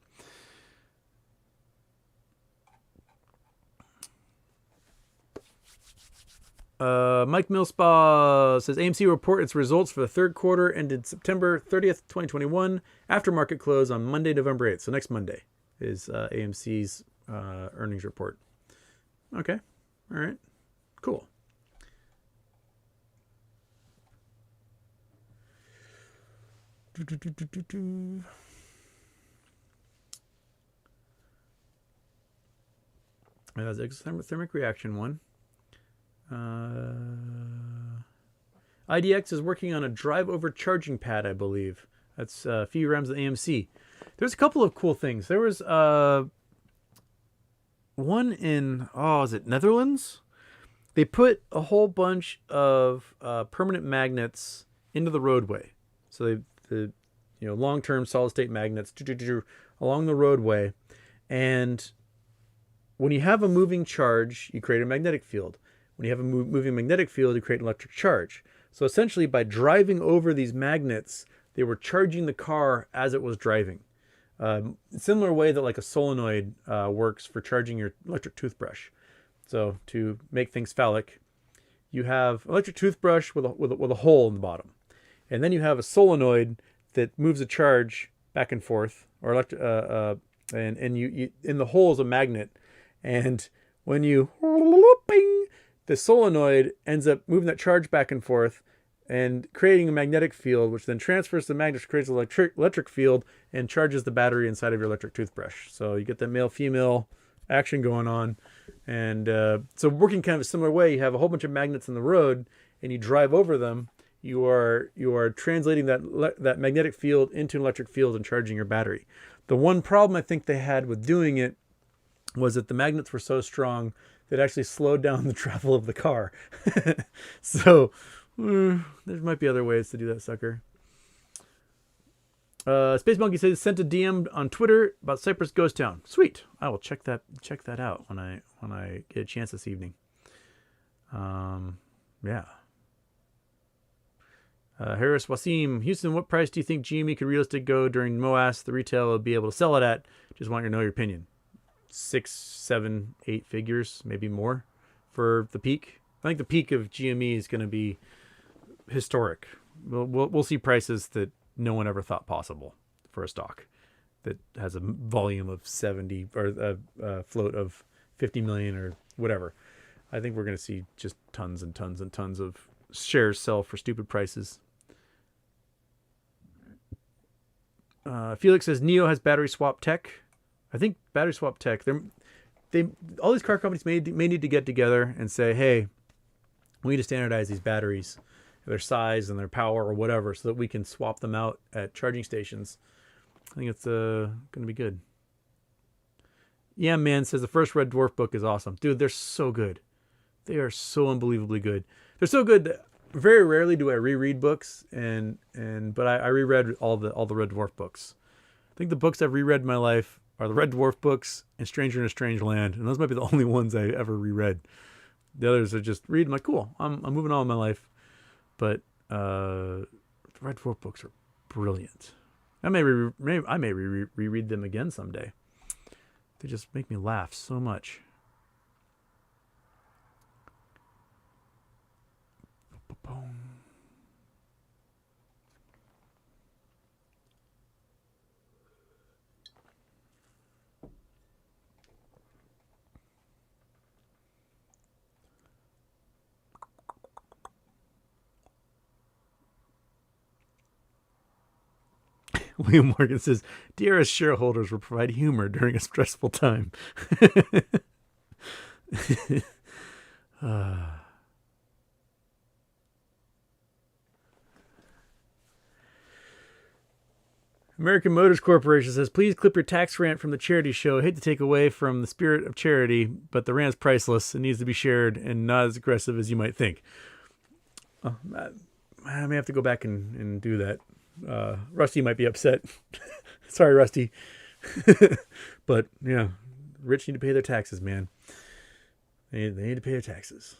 A: Mike Millspaw says AMC report its results for the third quarter ended September 30th, 2021, after market close on Monday, November 8th. So next Monday is AMC's earnings report. Okay. All right. Cool. That's exothermic reaction one. IDX is working on a drive over charging pad, I believe. That's a few RAMs at AMC. There's a couple of cool things. There was one in, is it Netherlands? They put a whole bunch of permanent magnets into the roadway. So the long-term solid-state magnets along the roadway. And when you have a moving charge, you create a magnetic field. When you have a moving magnetic field, you create an electric charge. So essentially, by driving over these magnets, they were charging the car as it was driving. Similar way that like a solenoid works for charging your electric toothbrush. So to make things phallic, you have electric toothbrush with a hole in the bottom, and then you have a solenoid that moves a charge back and forth, or and you in the hole is a magnet, and when you bing, the solenoid ends up moving that charge back and forth and creating a magnetic field, which then transfers the magnet, creates an electric field, and charges the battery inside of your electric toothbrush. So you get that male-female action going on. And so working kind of a similar way, you have a whole bunch of magnets in the road, and you drive over them. You are translating that magnetic field into an electric field and charging your battery. The one problem I think they had with doing it was that the magnets were so strong that it actually slowed down the travel of the car. So there might be other ways to do that sucker. Space Monkey says sent a DM on Twitter about Cyprus Ghost Town. Sweet. I will check that out when I get a chance this evening. Yeah. Harris Wasim, Houston, what price do you think GME could realistically go during MOAS? The retail will be able to sell it at. Just want you to know your opinion. 6, 7, 8 figures, maybe more for the peak. I think the peak of GME is going to be historic. We'll see prices that no one ever thought possible for a stock that has a volume of 70 or a float of 50 million or whatever. I think we're going to see just tons and tons and tons of shares sell for stupid prices. Felix says Neo has battery swap tech. I think battery swap tech. All these car companies may need to get together and say, hey, we need to standardize these batteries, their size and their power or whatever, so that we can swap them out at charging stations. I think it's going to be good. Yeah, man says the first Red Dwarf book is awesome. Dude, they're so good. They are so unbelievably good. They're so good that very rarely do I reread books, but I reread all the Red Dwarf books. I think the books I've reread in my life are the Red Dwarf books and Stranger in a Strange Land, and those might be the only ones I ever reread. The others are just read. I'm like, cool. I'm moving on in my life, but the Red Dwarf books are brilliant. I may reread them again someday. They just make me laugh so much. William Morgan says, DRS shareholders will provide humor during a stressful time. American Motors Corporation says, please clip your tax rant from the charity show. I hate to take away from the spirit of charity, but the rant's priceless. It needs to be shared and not as aggressive as you might think. I may have to go back and do that. Rusty might be upset. Sorry, Rusty. But yeah, rich need to pay their taxes, man. They need to pay their taxes.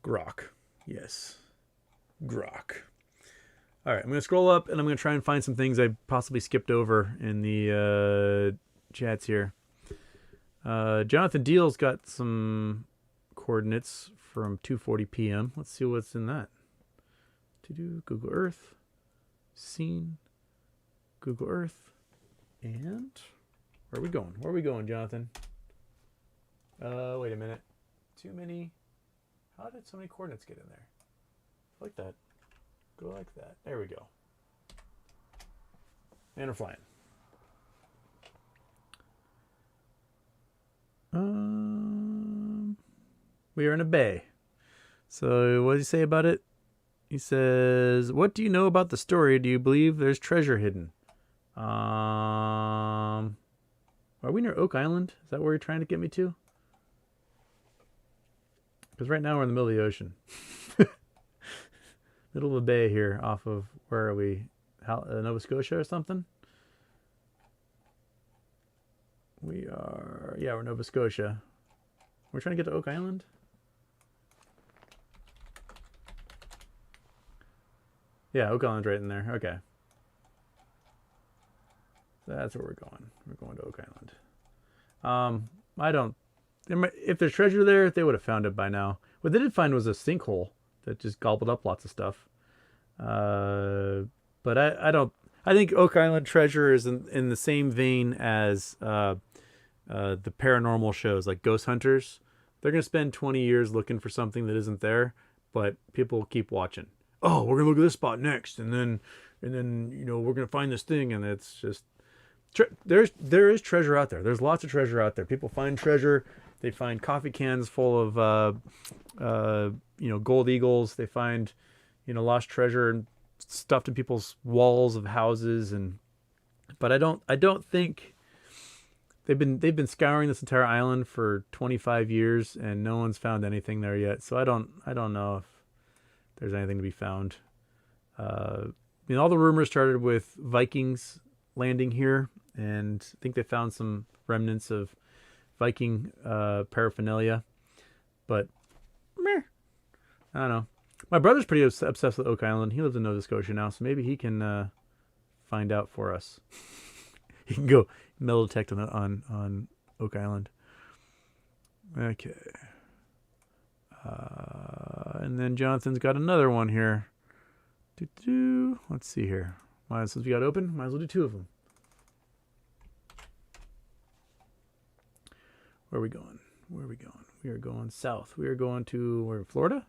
A: Grok. Yes. Grok. All right, I'm going to scroll up and I'm going to try and find some things I possibly skipped over in the chats here. Jonathan Deal's got some coordinates from 2:40 p.m. Let's see what's in that. To do Google Earth, scene, Google Earth, and where are we going? Where are we going, Jonathan? Wait a minute. Too many. How did so many coordinates get in there? Like that. Go like that. There we go. And we're flying. We are in a bay. So what did he say about it? He says, "What do you know about the story? Do you believe there's treasure hidden?" Are we near Oak Island? Is that where you're trying to get me to? Because right now we're in the middle of the ocean. Middle of a bay here off of, where are we? Nova Scotia or something? We're Nova Scotia. We're trying to get to Oak Island? Yeah, Oak Island's right in there. Okay. That's where we're going. We're going to Oak Island. I don't... If there's treasure there, they would have found it by now. What they did find was a sinkhole that just gobbled up lots of stuff. But I don't... I think Oak Island treasure is in the same vein as the paranormal shows, like Ghost Hunters. They're going to spend 20 years looking for something that isn't there, but people keep watching. Oh, we're going to look at this spot next, and then we're going to find this thing, and it's just... There is treasure out there. There's lots of treasure out there. People find treasure. They find coffee cans full of gold eagles. They find lost treasure and stuffed in people's walls of houses. But I don't think they've been scouring this entire island for 25 years and no one's found anything there yet. So I don't know if there's anything to be found. All the rumors started with Vikings landing here, and I think they found some remnants of Viking paraphernalia, but I don't know. My brother's pretty obsessed with Oak Island. He lives in Nova Scotia now, so maybe he can find out for us. He can go metal detect on Oak Island. Okay. And then Jonathan's got another one here. Let's see here. Since we got open, might as well do two of them. Where are we going? We are going south. We are going to Florida?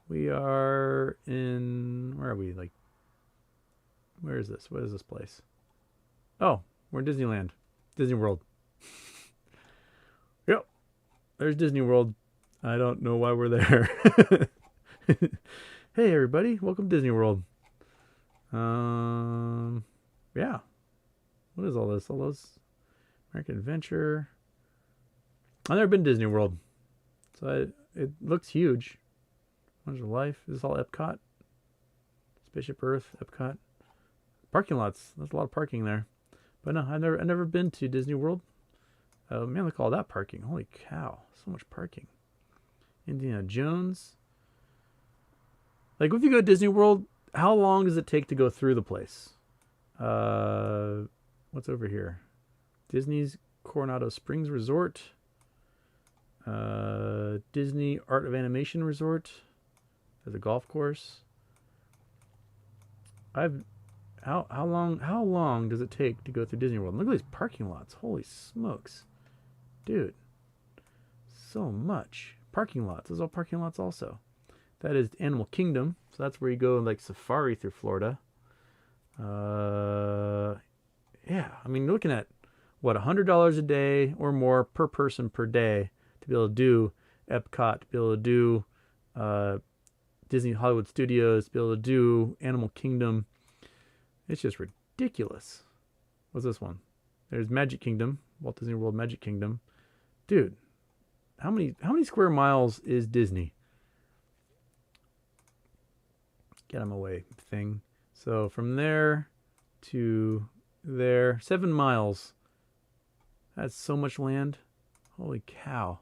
A: We are in... Where are we? Where is this? What is this place? Oh, we're in Disneyland. Disney World. Yep. There's Disney World. I don't know why we're there. Hey, everybody. Welcome to Disney World. Yeah. What is all this? All those American Adventure. I've never been to Disney World, so it looks huge. Wonders of Life. Is this all Epcot? Spaceship Earth, Epcot. Parking lots. There's a lot of parking there. But no, I've never been to Disney World. Man, look at all that parking. Holy cow. So much parking. Indiana Jones. If you go to Disney World, how long does it take to go through the place? What's over here? Disney's Coronado Springs Resort. Disney Art of Animation Resort. There's a golf course. How long does it take to go through Disney World? Look at these parking lots. Holy smokes. Dude. So much. Parking lots. Those are all parking lots also. That is Animal Kingdom. So that's where you go safari through Florida. Yeah. You're looking at $100 a day or more per person per day to be able to do Epcot, to be able to do Disney Hollywood Studios, to be able to do Animal Kingdom. It's just ridiculous. What's this one? There's Magic Kingdom, Walt Disney World Magic Kingdom. Dude, how many square miles is Disney? Get them away thing. So from there to there, 7 miles. That's so much land. Holy cow.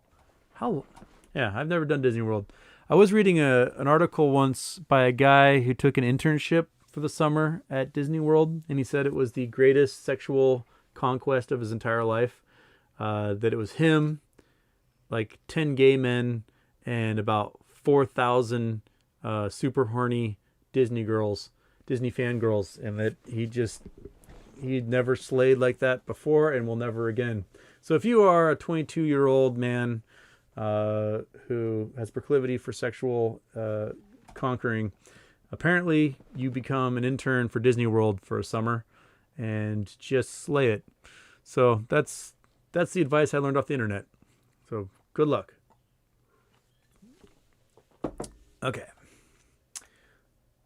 A: Yeah, I've never done Disney World. I was reading an article once by a guy who took an internship for the summer at Disney World, and he said it was the greatest sexual conquest of his entire life. That it was him, 10 gay men, and about 4,000 super horny Disney fangirls, and that he'd never slayed like that before and will never again. So if you are a 22-year-old man who has proclivity for sexual conquering, apparently you become an intern for Disney World for a summer and just slay it. So that's the advice I learned off the internet. So good luck. Okay.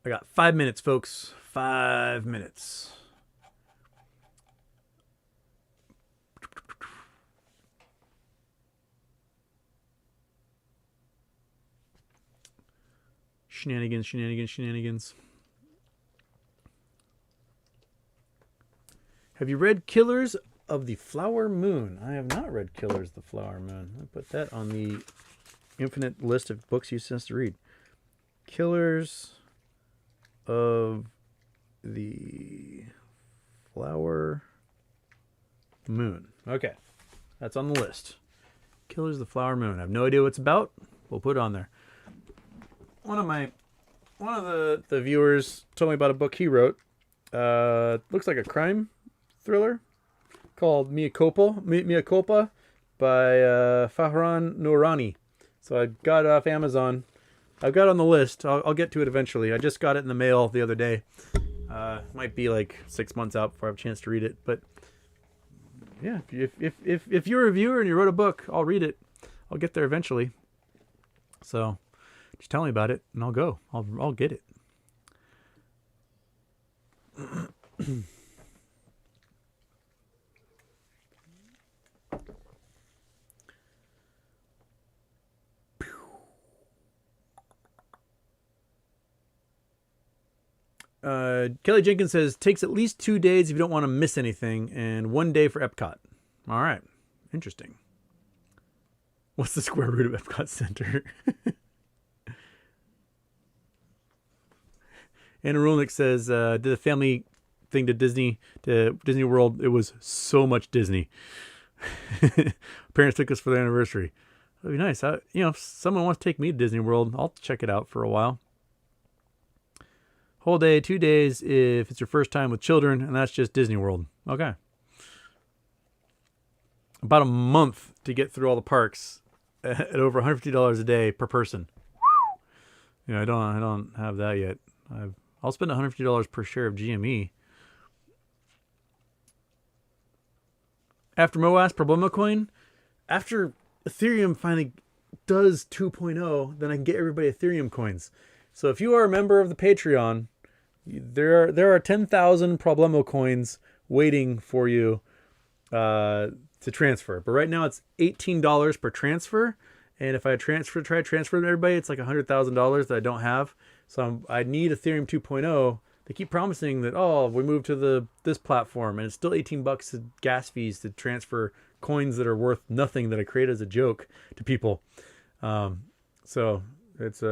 A: I got 5 minutes, folks. 5 minutes. Shenanigans. Have you read Killers of the Flower Moon? I have not read Killers of the Flower Moon. I'll put that on the infinite list of books you sent us to read. Killers of the Flower Moon. Okay, that's on the list. Killers of the Flower Moon. I have no idea what it's about. We'll put it on there. One of the viewers told me about a book he wrote. Looks like a crime thriller called Mea Culpa by Fahran Noorani. So I got it off Amazon. I've got it on the list. I'll get to it eventually. I just got it in the mail the other day. Might be like 6 months out before I have a chance to read it. But yeah, if you're a viewer and you wrote a book, I'll read it. I'll get there eventually. So just tell me about it and I'll go. I'll get it. Kelly Jenkins says, takes at least 2 days if you don't want to miss anything, and 1 day for Epcot. All right. Interesting. What's the square root of Epcot Center? Anna Rulnick says, did a family thing to Disney World. It was so much Disney. Parents took us for their anniversary. That'd be nice. If someone wants to take me to Disney World, I'll check it out for a while. Whole day, 2 days if it's your first time with children, and that's just Disney World. Okay. About a month to get through all the parks at over $150 a day per person. I don't have that yet. I'll spend $150 per share of GME. After MOAS Problema Coin, after Ethereum finally does 2.0, then I can get everybody Ethereum coins. So if you are a member of the Patreon, there are 10,000 Problemo coins waiting for you to transfer. But right now it's $18 per transfer, and if I try to transfer to everybody, it's like $100,000 that I don't have. So I need Ethereum 2.0. They keep promising that we move to this platform, and it's still $18 in gas fees to transfer coins that are worth nothing that I created as a joke to people. So it's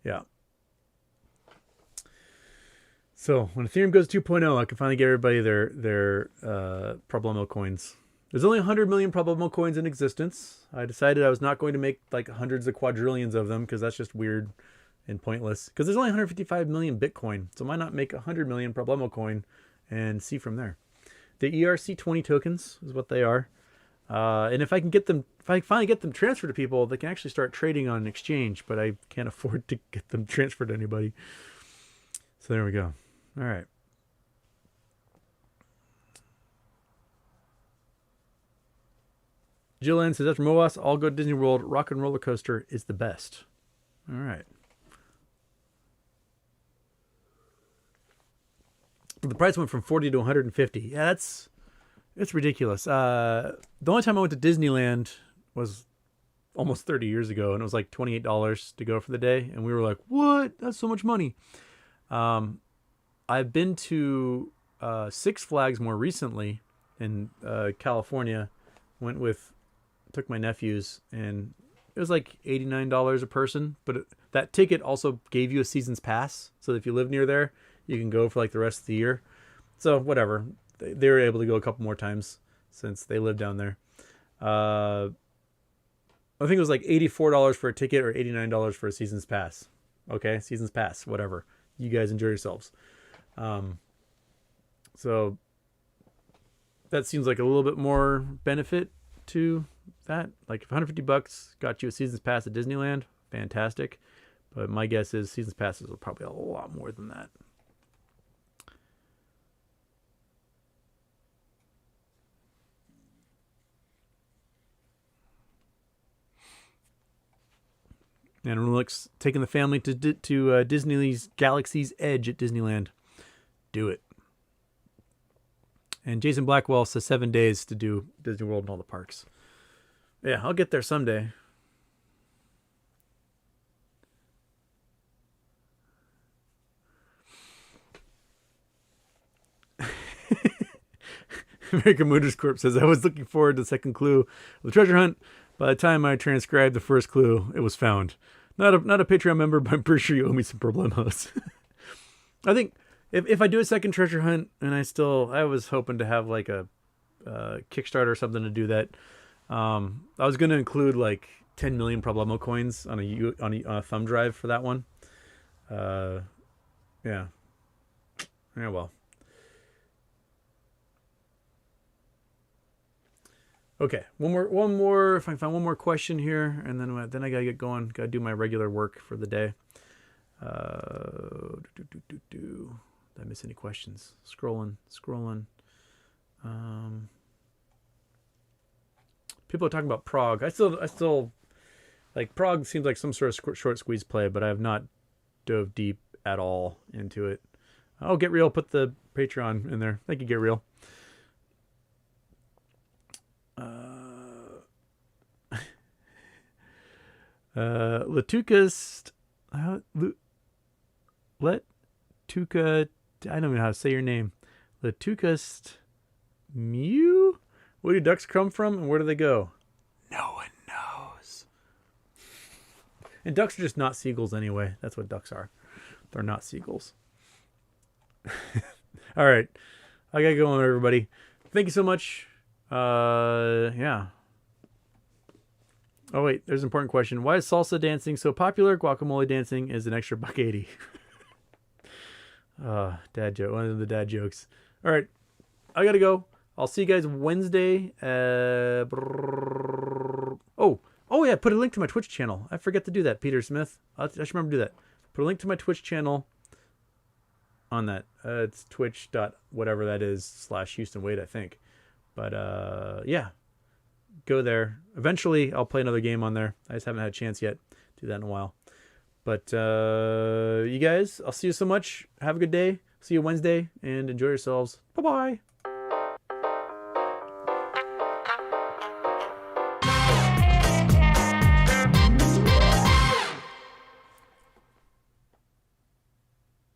A: yeah. So when Ethereum goes 2.0, I can finally get everybody their Problemo coins. There's only 100 million Problemo coins in existence. I decided I was not going to make like hundreds of quadrillions of them because that's just weird and pointless. Because there's only 155 million Bitcoin, so why not make 100 million Problemo coin and see from there? The ERC20 tokens is what they are. And if I finally get them transferred to people, they can actually start trading on an exchange, but I can't afford to get them transferred to anybody. So there we go. All right. Jill Ann says, after MOAS, I'll go to Disney World. Rock and Roller Coaster is the best. All right. The price went from 40 to 150. Yeah, it's ridiculous. The only time I went to Disneyland was almost 30 years ago, and it was like $28 to go for the day. And we were like, what? That's so much money. I've been to Six Flags more recently in California. Took my nephews, and it was like $89 a person. But that ticket also gave you a season's pass. So if you live near there, you can go for like the rest of the year. So whatever. They were able to go a couple more times since they live down there. I think it was like $84 for a ticket or $89 for a season's pass. Okay, season's pass, whatever. You guys enjoy yourselves. So that seems like a little bit more benefit to that. Like if $150 got you a season's pass at Disneyland, fantastic. But my guess is season's passes are probably a lot more than that. And Rolex taking the family to Disney's Galaxy's Edge at Disneyland. Do it. And Jason Blackwell says 7 days to do Disney World and all the parks. Yeah, I'll get there someday. American Motors Corp says, I was looking forward to the second clue of the treasure hunt. By the time I transcribed the first clue, it was found. Not a Patreon member, but I'm pretty sure you owe me some problemos. I think if I do a second treasure hunt, and I was hoping to have like a Kickstarter or something to do that. I was going to include like 10 million problemo coins on a thumb drive for that one. Yeah. Yeah, well. Okay, one more. If I can find one more question here, and then I gotta get going. Gotta do my regular work for the day. Did I miss any questions? Scrolling. People are talking about Prague. I still like Prague. Seems like some sort of short squeeze play, but I have not dove deep at all into it. Oh, Get Real, put the Patreon in there. Thank you, Get Real. Latukas, Latuka, I don't know how to say your name. Latukas Mew? Where do ducks come from and where do they go? No one knows. And ducks are just not seagulls anyway. That's what ducks are. They're not seagulls. All right. I gotta go on, everybody. Thank you so much. Yeah. Oh, wait. There's an important question. Why is salsa dancing so popular? Guacamole dancing is an extra $1.80. Dad joke. One of the dad jokes. All right. I gotta go. I'll see you guys Wednesday. Oh, yeah. Put a link to my Twitch channel. I forget to do that, Peter Smith. I should remember to do that. Put a link to my Twitch channel on that. It's twitch.whatever that is /HoustonWade, I think. But yeah. Go there. Eventually, I'll play another game on there. I just haven't had a chance yet to do that in a while. But you guys, I'll see you so much. Have a good day. See you Wednesday and enjoy yourselves. Bye-bye.